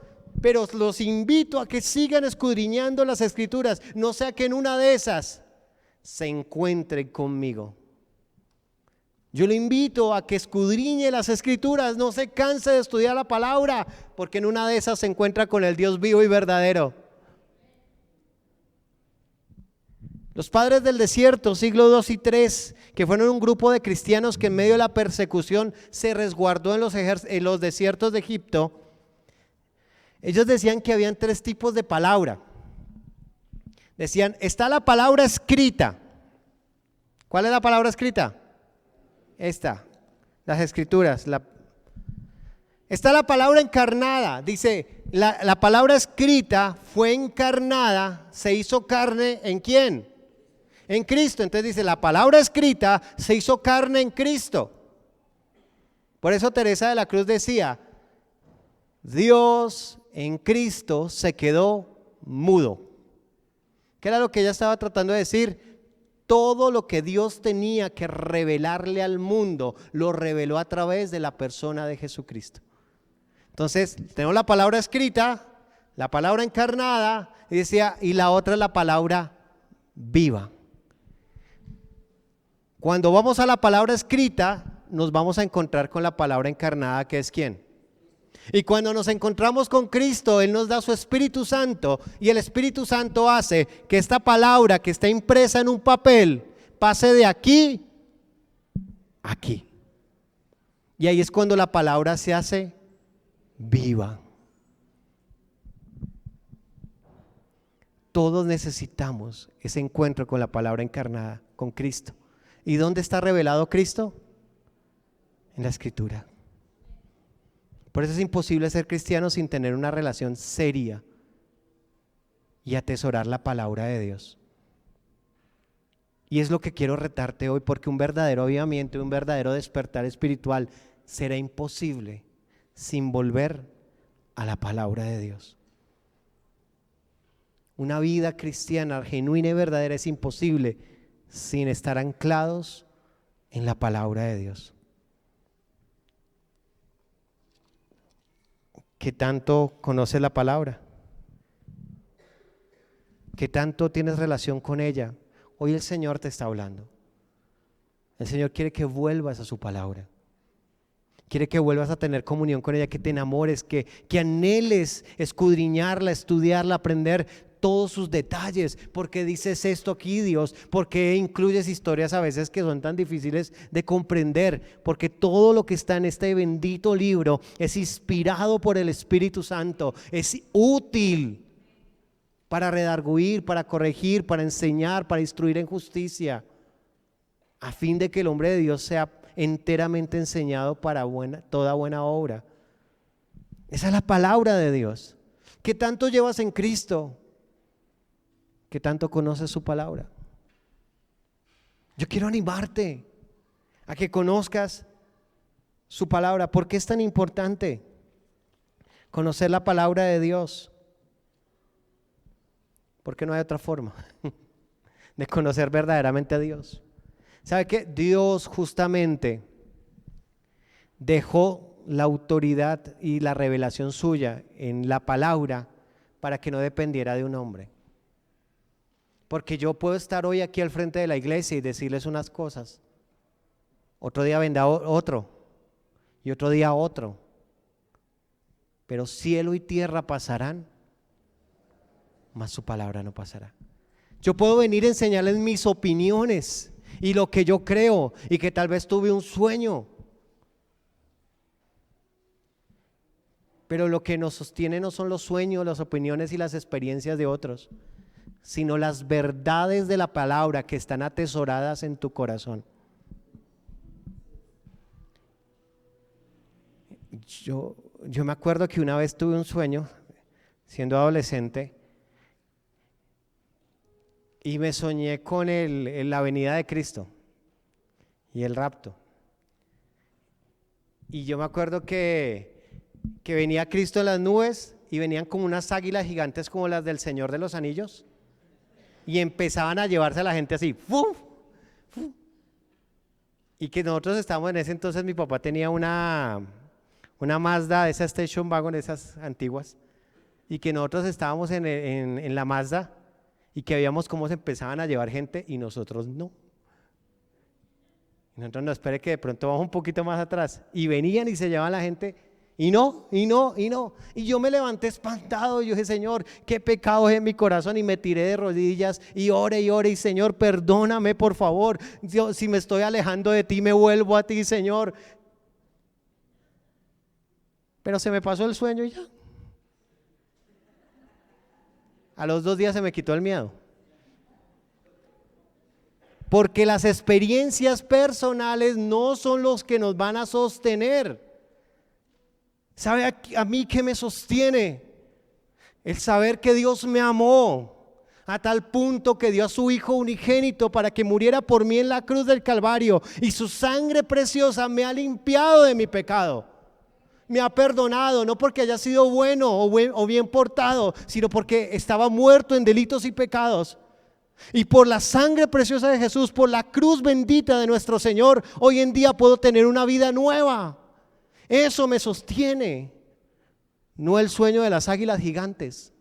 pero los invito a que sigan escudriñando las escrituras, no sea que en una de esas se encuentren conmigo. Yo le invito a que escudriñe las escrituras, no se canse de estudiar la palabra, porque en una de esas se encuentra con el Dios vivo y verdadero. Los padres del desierto, siglo II y III, que fueron un grupo de cristianos que en medio de la persecución se resguardó en los desiertos de Egipto. Ellos decían que habían tres tipos de palabra. Decían: está la palabra escrita. ¿Cuál es la palabra escrita? Esta, las escrituras. Está la palabra encarnada. Dice, la palabra escrita fue encarnada, se hizo carne. ¿En quién? En Cristo. Entonces dice, la palabra escrita se hizo carne en Cristo. Por eso Teresa de la Cruz decía: Dios en Cristo se quedó mudo. ¿Qué era lo que ella estaba tratando de decir? Todo lo que Dios tenía que revelarle al mundo, lo reveló a través de la persona de Jesucristo. Entonces, tenemos la palabra escrita, la palabra encarnada, y decía, y la otra es la palabra viva. Cuando vamos a la palabra escrita, nos vamos a encontrar con la palabra encarnada, que es ¿quién? Y cuando nos encontramos con Cristo, Él nos da su Espíritu Santo, y el Espíritu Santo hace que esta palabra que está impresa en un papel pase de aquí a aquí. Y ahí es cuando la palabra se hace viva. Todos necesitamos ese encuentro con la palabra encarnada, con Cristo. ¿Y dónde está revelado Cristo? En la Escritura. Por eso es imposible ser cristiano sin tener una relación seria y atesorar la palabra de Dios. Y es lo que quiero retarte hoy, porque un verdadero avivamiento, un verdadero despertar espiritual será imposible sin volver a la palabra de Dios. Una vida cristiana genuina y verdadera es imposible sin estar anclados en la palabra de Dios. ¿Qué tanto conoces la palabra? ¿Qué tanto tienes relación con ella? Hoy el Señor te está hablando. El Señor quiere que vuelvas a su palabra. Quiere que vuelvas a tener comunión con ella, que te enamores, que anheles escudriñarla, estudiarla, aprender todos sus detalles. ¿Por qué dices esto aquí, Dios? ¿Por qué incluyes historias a veces que son tan difíciles de comprender? Porque todo lo que está en este bendito libro es inspirado por el Espíritu Santo, es útil para redarguir, para corregir, para enseñar, para instruir en justicia, a fin de que el hombre de Dios sea enteramente enseñado para toda buena obra. Esa es la palabra de Dios. ¿Qué tanto llevas en Cristo? ¿Qué tanto conoces su palabra? Yo quiero animarte a que conozcas su palabra. ¿Por qué es tan importante conocer la palabra de Dios? Porque no hay otra forma de conocer verdaderamente a Dios. ¿Sabe qué? Dios justamente dejó la autoridad y la revelación suya en la palabra para que no dependiera de un hombre. Porque yo puedo estar hoy aquí al frente de la iglesia y decirles unas cosas. Otro día vendrá otro y otro día otro. Pero cielo y tierra pasarán, mas su palabra no pasará. Yo puedo venir a enseñarles mis opiniones y lo que yo creo, y que tal vez tuve un sueño, pero lo que nos sostiene no son los sueños, las opiniones y las experiencias de otros, sino las verdades de la palabra que están atesoradas en tu corazón. Yo me acuerdo que una vez tuve un sueño siendo adolescente y me soñé con la venida de Cristo y el rapto. Y yo me acuerdo que venía Cristo en las nubes y venían como unas águilas gigantes como las del Señor de los Anillos y empezaban a llevarse a la gente así. ¡Fuf! ¡Fuf! Y que nosotros estábamos en ese entonces, mi papá tenía una Mazda, esa station wagon, esas antiguas, y que nosotros estábamos en la Mazda y que veíamos cómo se empezaban a llevar gente y nosotros no. Y nosotros no, espere que de pronto vamos un poquito más atrás. Y venían y se llevaban la gente y no. Y yo me levanté espantado y yo dije, Señor, qué pecado es en mi corazón, y me tiré de rodillas y oré y Señor, perdóname por favor. Dios, si me estoy alejando de ti, me vuelvo a ti, Señor. Pero se me pasó el sueño y ya. A los 2 días se me quitó el miedo. Porque las experiencias personales no son los que nos van a sostener. ¿Sabe a mí qué me sostiene? El saber que Dios me amó a tal punto que dio a su Hijo unigénito para que muriera por mí en la cruz del Calvario, y su sangre preciosa me ha limpiado de mi pecado. Me ha perdonado, no porque haya sido bueno o bien portado, sino porque estaba muerto en delitos y pecados. Y por la sangre preciosa de Jesús, por la cruz bendita de nuestro Señor, hoy en día puedo tener una vida nueva. Eso me sostiene, no el sueño de las águilas gigantes.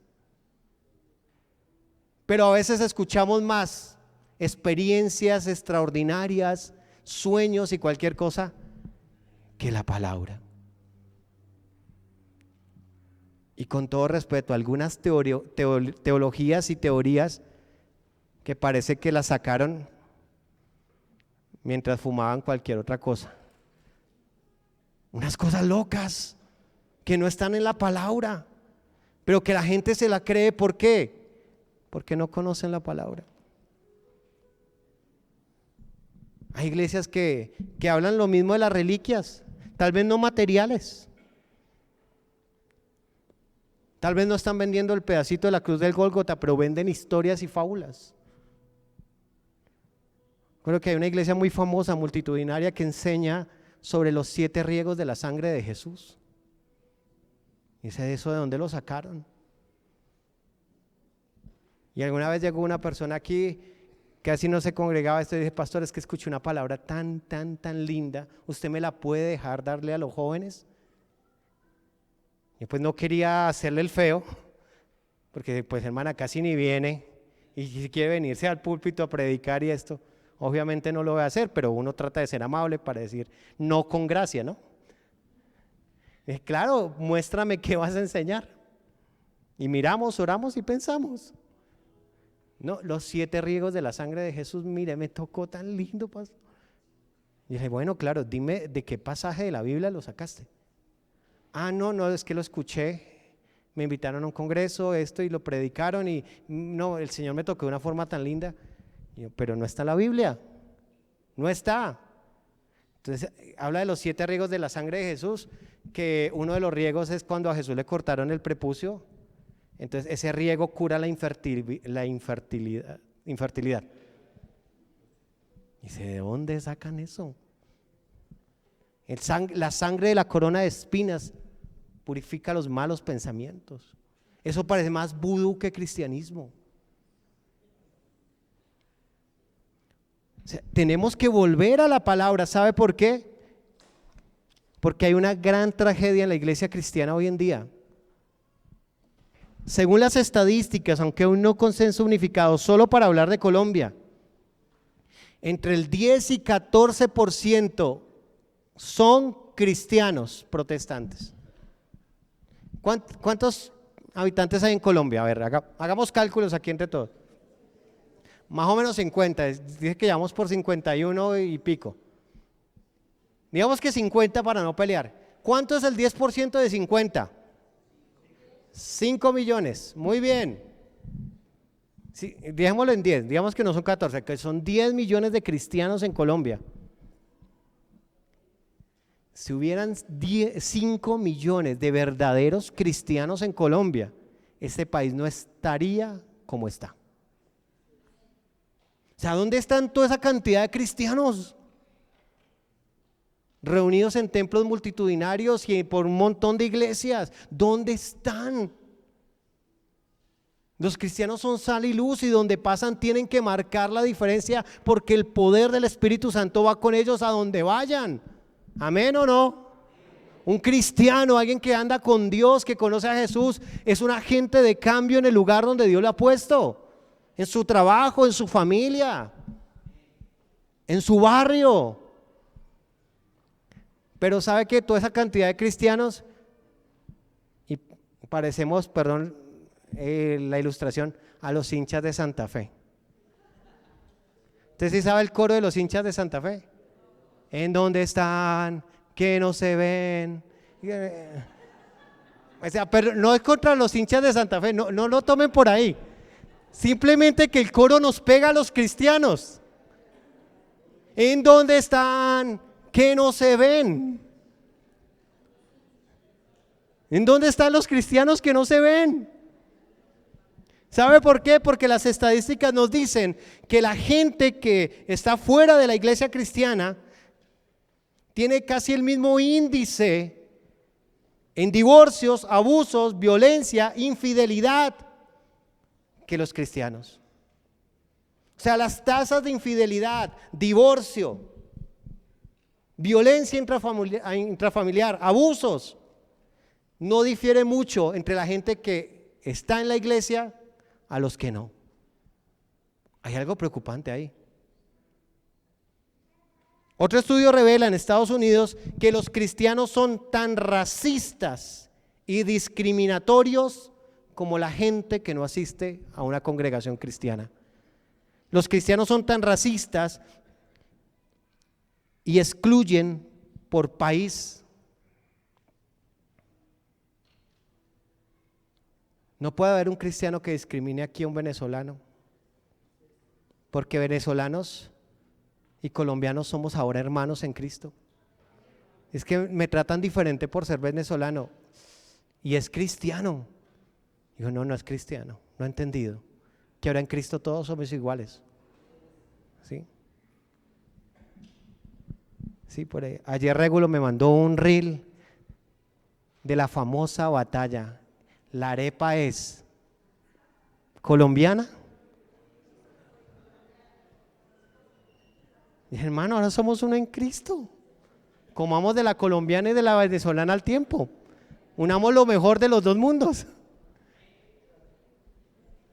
Pero a veces escuchamos más experiencias extraordinarias, sueños y cualquier cosa que la palabra. Y con todo respeto, algunas teologías y teorías que parece que las sacaron mientras fumaban cualquier otra cosa. Unas cosas locas que no están en la palabra, pero que la gente se la cree. ¿Por qué? Porque no conocen la palabra. Hay iglesias que hablan lo mismo de las reliquias, tal vez no materiales. Tal vez no están vendiendo el pedacito de la cruz del Gólgota, pero venden historias y fábulas. Creo que hay una iglesia muy famosa, multitudinaria, que enseña sobre los 7 riegos de la sangre de Jesús. ¿Y eso de dónde lo sacaron? Y alguna vez llegó una persona aquí que así no se congregaba, y dije, pastor, es que escuché una palabra tan linda, ¿usted me la puede dejar darle a los jóvenes? Y pues no quería hacerle el feo, porque pues hermana casi ni viene, y si quiere venirse al púlpito a predicar y esto, obviamente no lo voy a hacer, pero uno trata de ser amable para decir no con gracia, ¿no? Claro, muéstrame qué vas a enseñar. Y miramos, oramos y pensamos. No, los 7 riegos de la sangre de Jesús, mire, me tocó tan lindo, pastor. Y dije, bueno, claro, dime de qué pasaje de la Biblia lo sacaste. Ah, no, es que lo escuché. Me invitaron a un congreso, esto, y lo predicaron, y no, el Señor me tocó de una forma tan linda. Y yo, pero no está en la Biblia, no está. Entonces, habla de los 7 riegos de la sangre de Jesús, que uno de los riegos es cuando a Jesús le cortaron el prepucio. Entonces, ese riego cura la infertilidad. Dice, ¿de dónde sacan eso? La sangre de la corona de espinas purifica los malos pensamientos. Eso parece más vudú que cristianismo. O sea, tenemos que volver a la palabra. ¿Sabe por qué? Porque hay una gran tragedia en la iglesia cristiana hoy en día. Según las estadísticas, aunque aún no consenso unificado, solo para hablar de Colombia, entre el 10 y 14% son cristianos protestantes. ¿Cuántos habitantes hay en Colombia? A ver, hagamos cálculos aquí entre todos. Más o menos 50, dice que llevamos por 51 y pico. Digamos que 50 para no pelear. ¿Cuánto es el 10% de 50? 5 millones, muy bien. Sí, dejémoslo en 10, digamos que no son 14, que son 10 millones de cristianos en Colombia. Si hubieran 5 millones de verdaderos cristianos en Colombia, este país no estaría como está. O sea, ¿dónde están toda esa cantidad de cristianos? Reunidos en templos multitudinarios y por un montón de iglesias. ¿Dónde están? Los cristianos son sal y luz, y donde pasan tienen que marcar la diferencia, porque el poder del Espíritu Santo va con ellos a donde vayan. ¿Amén o no? Un cristiano, alguien que anda con Dios, que conoce a Jesús, es un agente de cambio en el lugar donde Dios lo ha puesto, en su trabajo, en su familia, en su barrio. Pero ¿sabe qué? Toda esa cantidad de cristianos, y parecemos, perdón la ilustración, a los hinchas de Santa Fe. ¿Usted sí sabe el coro de los hinchas de Santa Fe? ¿En dónde están? Que no se ven. O sea, pero no es contra los hinchas de Santa Fe, no lo tomen por ahí. Simplemente que el coro nos pega a los cristianos. ¿En dónde están? Que no se ven. ¿En dónde están los cristianos que no se ven? ¿Sabe por qué? Porque las estadísticas nos dicen que la gente que está fuera de la iglesia cristiana tiene casi el mismo índice en divorcios, abusos, violencia, infidelidad que los cristianos. O sea, las tasas de infidelidad, divorcio, violencia intrafamiliar, abusos, no difiere mucho entre la gente que está en la iglesia a los que no. Hay algo preocupante ahí. Otro estudio revela en Estados Unidos que los cristianos son tan racistas y discriminatorios como la gente que no asiste a una congregación cristiana. Los cristianos son tan racistas y excluyen por país. No puede haber un cristiano que discrimine aquí a un venezolano, porque venezolanos y colombianos somos ahora hermanos en Cristo. Es que me tratan diferente por ser venezolano y es cristiano. Digo, no es cristiano, no ha entendido que ahora en Cristo todos somos iguales. ¿Sí? Sí, por ahí. Ayer Regulo me mandó un reel de la famosa batalla. ¿La arepa es colombiana? Dije, hermano, ahora somos uno en Cristo. Comamos de la colombiana y de la venezolana al tiempo. Unamos lo mejor de los dos mundos.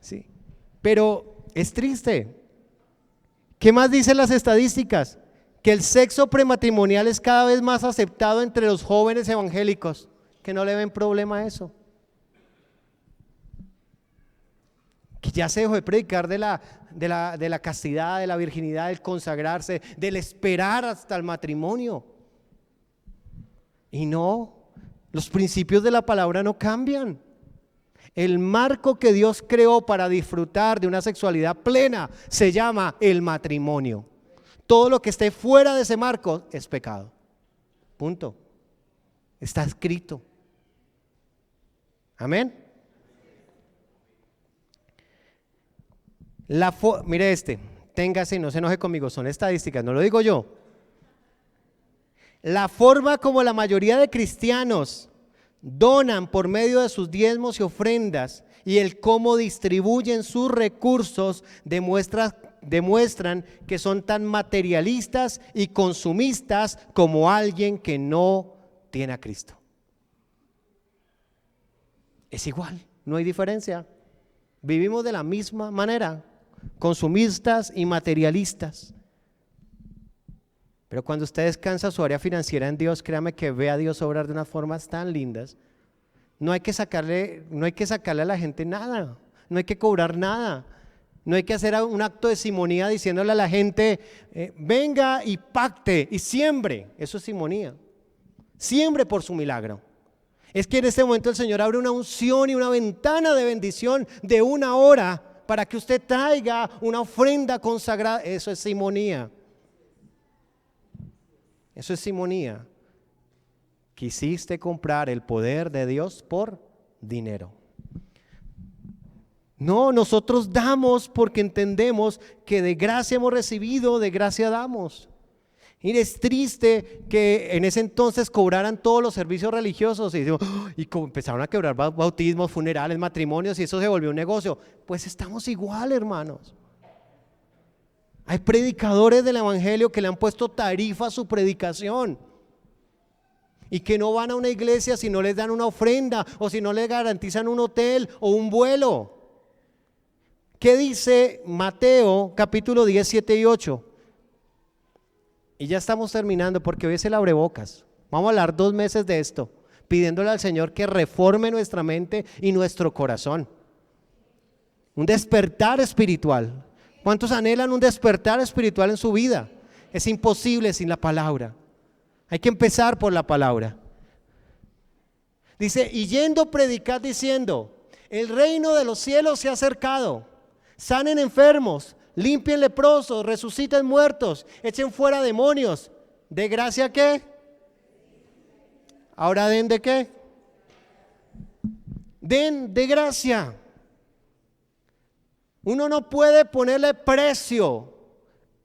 Sí. Pero es triste. ¿Qué más dicen las estadísticas? Que el sexo prematrimonial es cada vez más aceptado entre los jóvenes evangélicos, que no le ven problema a eso. Que ya se dejó de predicar de la castidad, de la virginidad, del consagrarse, del esperar hasta el matrimonio. Y no, los principios de la palabra no cambian. El marco que Dios creó para disfrutar de una sexualidad plena se llama el matrimonio. Todo lo que esté fuera de ese marco es pecado. Punto. Está escrito. Amén. Mire téngase, no se enoje conmigo, son estadísticas, no lo digo yo. La forma como la mayoría de cristianos donan por medio de sus diezmos y ofrendas y el cómo distribuyen sus recursos demuestran que son tan materialistas y consumistas como alguien que no tiene a Cristo. Es igual, no hay diferencia. Vivimos de la misma manera, consumistas y materialistas. Pero cuando usted descansa su área financiera en Dios, créame que ve a Dios obrar de unas formas tan lindas. No hay que sacarle a la gente nada, no hay que cobrar nada, no hay que hacer un acto de simonía diciéndole a la gente, venga y pacte y siembre. Eso es simonía, siembre por su milagro. Es que en este momento el Señor abre una unción y una ventana de bendición de 1 hora para que usted traiga una ofrenda consagrada. Eso es simonía. Eso es simonía. Quisiste comprar el poder de Dios por dinero. No, nosotros damos porque entendemos que de gracia hemos recibido, de gracia damos. Y es triste que en ese entonces cobraran todos los servicios religiosos y empezaron a quebrar bautismos, funerales, matrimonios y eso se volvió un negocio. Pues estamos igual, hermanos. Hay predicadores del evangelio que le han puesto tarifa a su predicación y que no van a una iglesia si no les dan una ofrenda o si no les garantizan un hotel o un vuelo. ¿Qué dice Mateo capítulo 10, 7 y 8? Y ya estamos terminando porque hoy es el abrebocas. Vamos a hablar 2 meses de esto, pidiéndole al Señor que reforme nuestra mente y nuestro corazón. Un despertar espiritual. ¿Cuántos anhelan un despertar espiritual en su vida? Es imposible sin la palabra. Hay que empezar por la palabra. Dice, y yendo predicad diciendo, el reino de los cielos se ha acercado. Sanen enfermos, limpien leprosos, resuciten muertos, echen fuera demonios. ¿De gracia qué? Ahora den de qué? Den de gracia. Uno no puede ponerle precio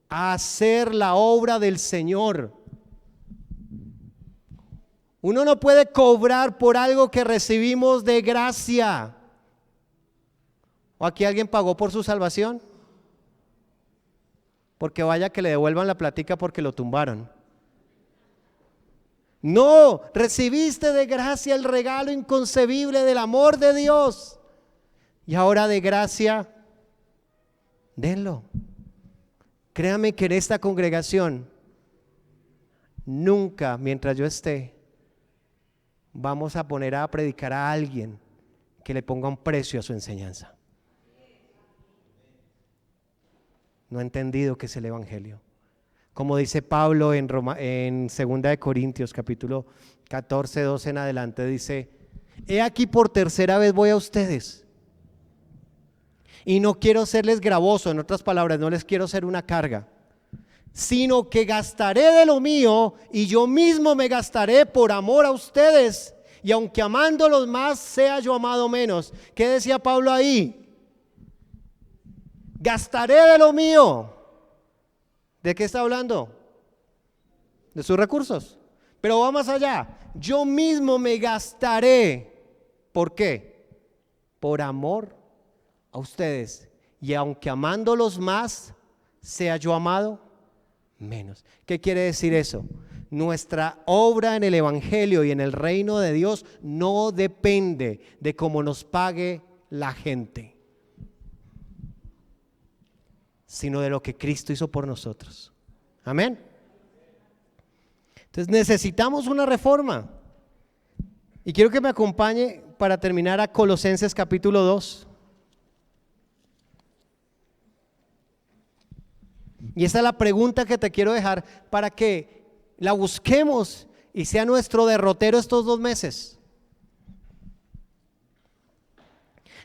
a hacer la obra del Señor. Uno no puede cobrar por algo que recibimos de gracia. ¿O aquí alguien pagó por su salvación? Porque vaya que le devuelvan la plática porque lo tumbaron. No, recibiste de gracia el regalo inconcebible del amor de Dios. Y ahora de gracia, denlo. Créame que en esta congregación, nunca mientras yo esté, vamos a poner a predicar a alguien que le ponga un precio a su enseñanza. No ha entendido qué es el evangelio. Como dice Pablo en 2 de Corintios capítulo 14, 12 en adelante, dice, he aquí por tercera vez voy a ustedes y no quiero serles gravoso, en otras palabras, no les quiero ser una carga, sino que gastaré de lo mío y yo mismo me gastaré por amor a ustedes, y aunque amándolos más sea yo amado menos. ¿Qué decía Pablo ahí? Gastaré de lo mío. ¿De qué está hablando? De sus recursos. Pero va más allá. Yo mismo me gastaré. ¿Por qué? Por amor a ustedes. Y aunque amándolos más, sea yo amado menos. ¿Qué quiere decir eso? Nuestra obra en el Evangelio y en el reino de Dios no depende de cómo nos pague la gente, sino de lo que Cristo hizo por nosotros. Amén. Entonces necesitamos una reforma. Y quiero que me acompañe para terminar a Colosenses capítulo 2. Y esa es la pregunta que te quiero dejar para que la busquemos y sea nuestro derrotero estos 2 meses.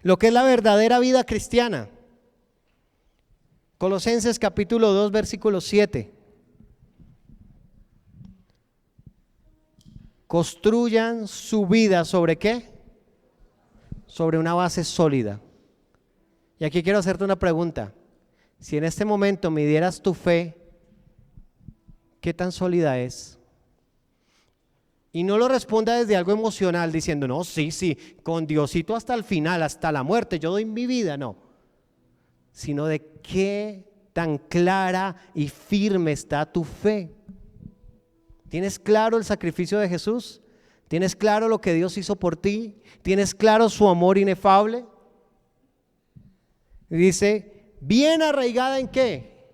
Lo que es la verdadera vida cristiana. Colosenses capítulo 2, versículo 7. Construyan su vida ¿sobre qué? Sobre una base sólida. Y aquí quiero hacerte una pregunta. Si en este momento midieras tu fe, ¿qué tan sólida es? Y no lo responda desde algo emocional diciendo, no, sí, con Diosito hasta el final, hasta la muerte, yo doy mi vida, no. Sino de qué tan clara y firme está tu fe. ¿Tienes claro el sacrificio de Jesús? ¿Tienes claro lo que Dios hizo por ti? ¿Tienes claro su amor inefable? Y dice, bien arraigada ¿en qué?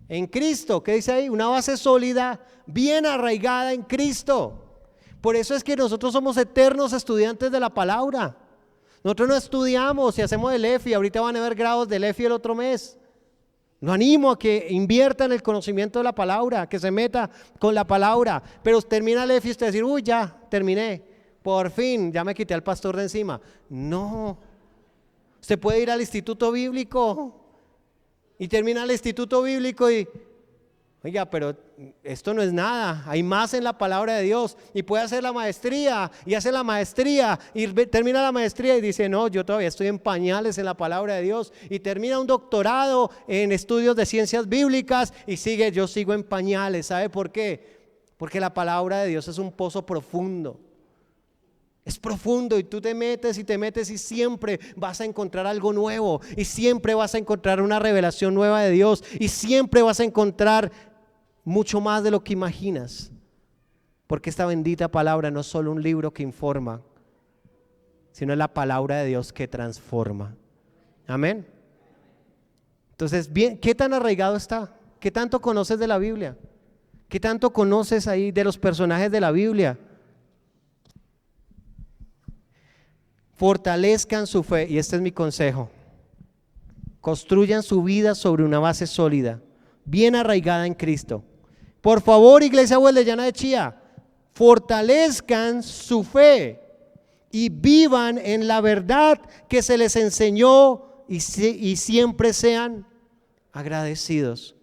En Cristo. ¿Qué dice ahí? Una base sólida, bien arraigada en Cristo. Por eso es que nosotros somos eternos estudiantes de la palabra. Nosotros no estudiamos y hacemos el EFI, ahorita van a haber grados del EFI el otro mes. Lo animo a que invierta en el conocimiento de la palabra, que se meta con la palabra, pero termina el EFI y usted decir, uy, ya, terminé, por fin, ya me quité al pastor de encima. No, usted puede ir al instituto bíblico y termina el instituto bíblico y, oiga, pero esto no es nada, hay más en la palabra de Dios, y puede hacer la maestría, y hace la maestría, y termina la maestría y dice, no, yo todavía estoy en pañales en la palabra de Dios, y termina un doctorado en estudios de ciencias bíblicas, y yo sigo en pañales. ¿Sabe por qué? Porque la palabra de Dios es un pozo profundo. Es profundo y tú te metes y siempre vas a encontrar algo nuevo, y siempre vas a encontrar una revelación nueva de Dios, y siempre vas a encontrar mucho más de lo que imaginas, porque esta bendita palabra no es solo un libro que informa, sino es la palabra de Dios que transforma. Amén. Entonces, bien, ¿qué tan arraigado está? ¿Qué tanto conoces de la Biblia? ¿Qué tanto conoces ahí de los personajes de la Biblia? Fortalezcan su fe, y este es mi consejo. Construyan su vida sobre una base sólida, bien arraigada en Cristo. Por favor, Iglesia Hueldellana de Chía, fortalezcan su fe y vivan en la verdad que se les enseñó, y siempre sean agradecidos.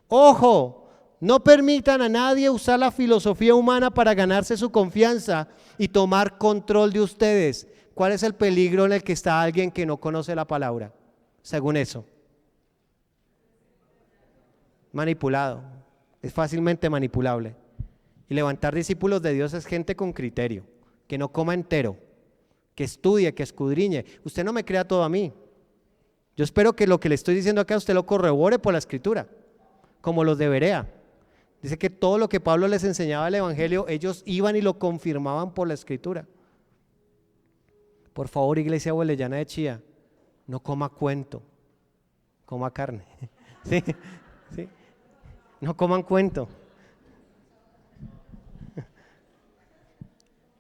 Ojo, no permitan a nadie usar la filosofía humana para ganarse su confianza y tomar control de ustedes. ¿Cuál es el peligro en el que está alguien que no conoce la palabra? Según eso, manipulado, es fácilmente manipulable. Y levantar discípulos de Dios es gente con criterio, que no coma entero, que estudie, que escudriñe. Usted no me crea todo a mí. Yo espero que lo que le estoy diciendo acá usted lo corrobore por la Escritura, como los de Berea. Dice que todo lo que Pablo les enseñaba del Evangelio, ellos iban y lo confirmaban por la Escritura. Por favor, Iglesia Hueldellana de Chía, no coma cuento, coma carne. ¿Sí? ¿Sí? No coman cuento.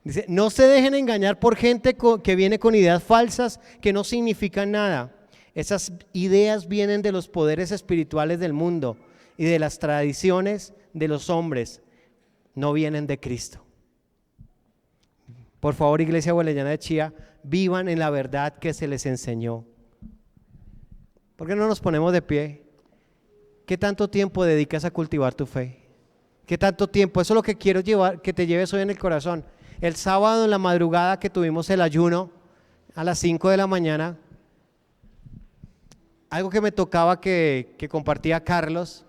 Dice, no se dejen engañar por gente que viene con ideas falsas que no significan nada. Esas ideas vienen de los poderes espirituales del mundo y de las tradiciones de los hombres, no vienen de Cristo. Por favor, Iglesia Hueldellana de Chía, vivan en la verdad que se les enseñó. ¿Por qué no nos ponemos de pie? ¿Qué tanto tiempo dedicas a cultivar tu fe? ¿Qué tanto tiempo? Eso es lo que quiero que te lleves hoy en el corazón. El sábado en la madrugada que tuvimos el ayuno a las 5 de la mañana, algo que me tocaba que compartía Carlos,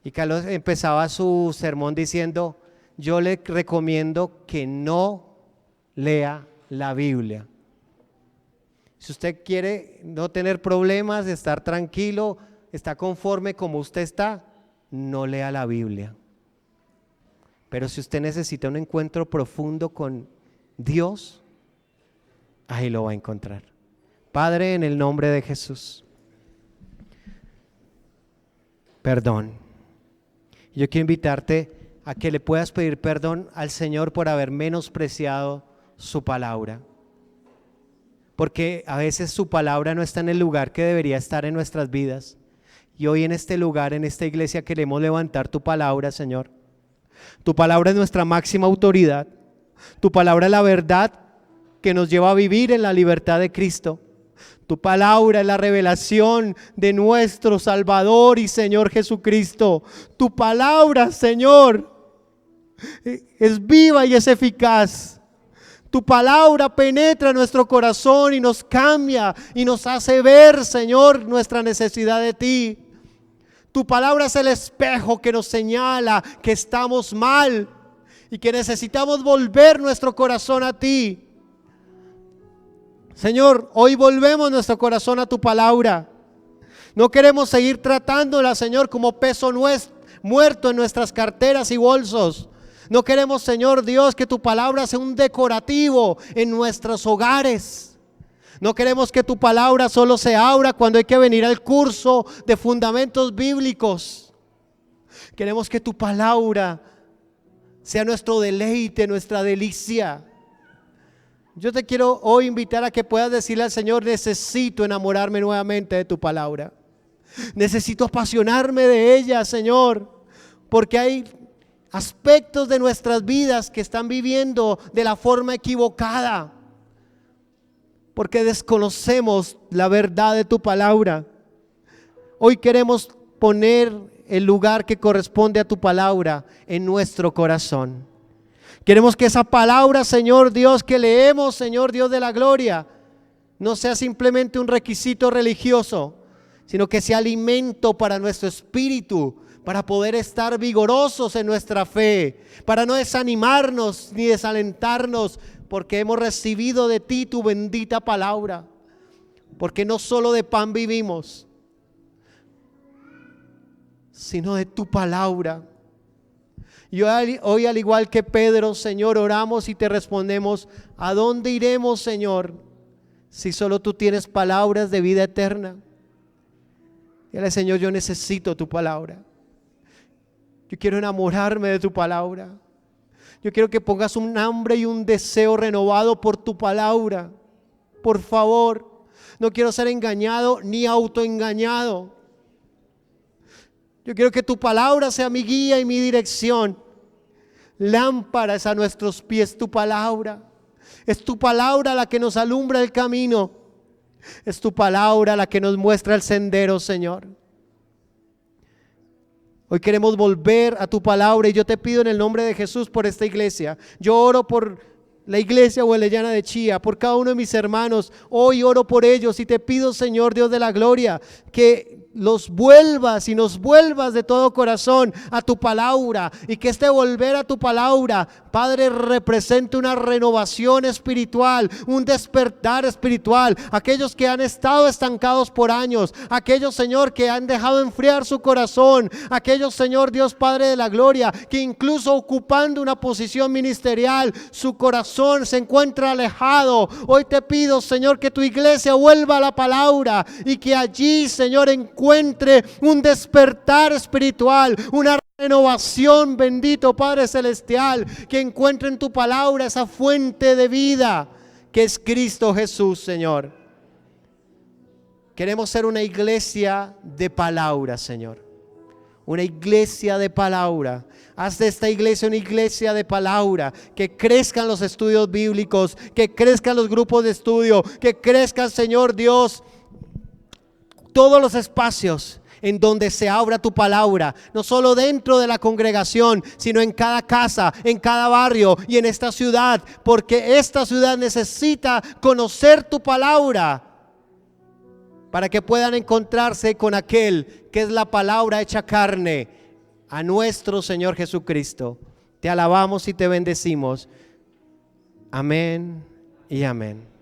y Carlos empezaba su sermón diciendo, yo le recomiendo que no lea la Biblia. Si usted quiere no tener problemas, estar tranquilo, está conforme como usted está, no lea la Biblia. Pero si usted necesita un encuentro profundo con Dios, ahí lo va a encontrar. Padre, en el nombre de Jesús, perdón. Yo quiero invitarte a que le puedas pedir perdón al Señor por haber menospreciado su palabra. Porque a veces su palabra no está en el lugar que debería estar en nuestras vidas. Y hoy en este lugar, en esta iglesia, queremos levantar tu palabra, Señor. Tu palabra es nuestra máxima autoridad. Tu palabra es la verdad que nos lleva a vivir en la libertad de Cristo. Tu palabra es la revelación de nuestro Salvador y Señor Jesucristo. Tu palabra, Señor, es viva y es eficaz. Tu palabra penetra nuestro corazón y nos cambia y nos hace ver, Señor, nuestra necesidad de ti. Tu palabra es el espejo que nos señala que estamos mal y que necesitamos volver nuestro corazón a ti. Señor, hoy volvemos nuestro corazón a tu palabra. No queremos seguir tratándola, Señor, como peso muerto en nuestras carteras y bolsos. No queremos, Señor Dios, que tu palabra sea un decorativo en nuestros hogares. No queremos que tu palabra solo se abra cuando hay que venir al curso de fundamentos bíblicos. Queremos que tu palabra sea nuestro deleite, nuestra delicia. Yo te quiero hoy invitar a que puedas decirle al Señor: necesito enamorarme nuevamente de tu palabra. Necesito apasionarme de ella, Señor, porque hay aspectos de nuestras vidas que están viviendo de la forma equivocada, porque desconocemos la verdad de tu palabra. Hoy queremos poner el lugar que corresponde a tu palabra en nuestro corazón. Queremos que esa palabra, Señor Dios, que leemos, Señor Dios de la gloria, no sea simplemente un requisito religioso, sino que sea alimento para nuestro espíritu, para poder estar vigorosos en nuestra fe, para no desanimarnos ni desalentarnos, porque hemos recibido de ti tu bendita palabra, porque no solo de pan vivimos, sino de tu palabra. Y hoy, al igual que Pedro, Señor, oramos y te respondemos: ¿a dónde iremos, Señor, si solo tú tienes palabras de vida eterna? Dile: Señor, yo necesito tu palabra. Yo quiero enamorarme de tu palabra. Yo quiero que pongas un hambre y un deseo renovado por tu palabra. Por favor, no quiero ser engañado ni autoengañado. Yo quiero que tu palabra sea mi guía y mi dirección. Lámpara es a nuestros pies tu palabra. Es tu palabra la que nos alumbra el camino. Es tu palabra la que nos muestra el sendero, Señor. Hoy queremos volver a tu palabra y yo te pido en el nombre de Jesús por esta iglesia. Yo oro por la iglesia huelellana de Chía, por cada uno de mis hermanos. Hoy oro por ellos y te pido, Señor Dios de la gloria, que los vuelvas y nos vuelvas de todo corazón a tu palabra, y que este volver a tu palabra, Padre, represente una renovación espiritual, un despertar espiritual. Aquellos que han estado estancados por años, aquellos, Señor, que han dejado enfriar su corazón, aquellos, Señor Dios Padre de la gloria, que incluso ocupando una posición ministerial, su corazón se encuentra alejado. Hoy te pido, Señor, que tu iglesia vuelva a la palabra y que allí, Señor, encuentre un despertar espiritual, una renovación, bendito Padre Celestial, que encuentre en tu palabra esa fuente de vida que es Cristo Jesús, Señor. Queremos ser una iglesia de palabra, Señor. Una iglesia de palabra. Haz de esta iglesia una iglesia de palabra. Que crezcan los estudios bíblicos, que crezcan los grupos de estudio, que crezcan, Señor Dios, todos los espacios en donde se abra tu palabra, no solo dentro de la congregación, sino en cada casa, en cada barrio y en esta ciudad, porque esta ciudad necesita conocer tu palabra para que puedan encontrarse con aquel que es la palabra hecha carne, a nuestro Señor Jesucristo. Te alabamos y te bendecimos. Amén y amén.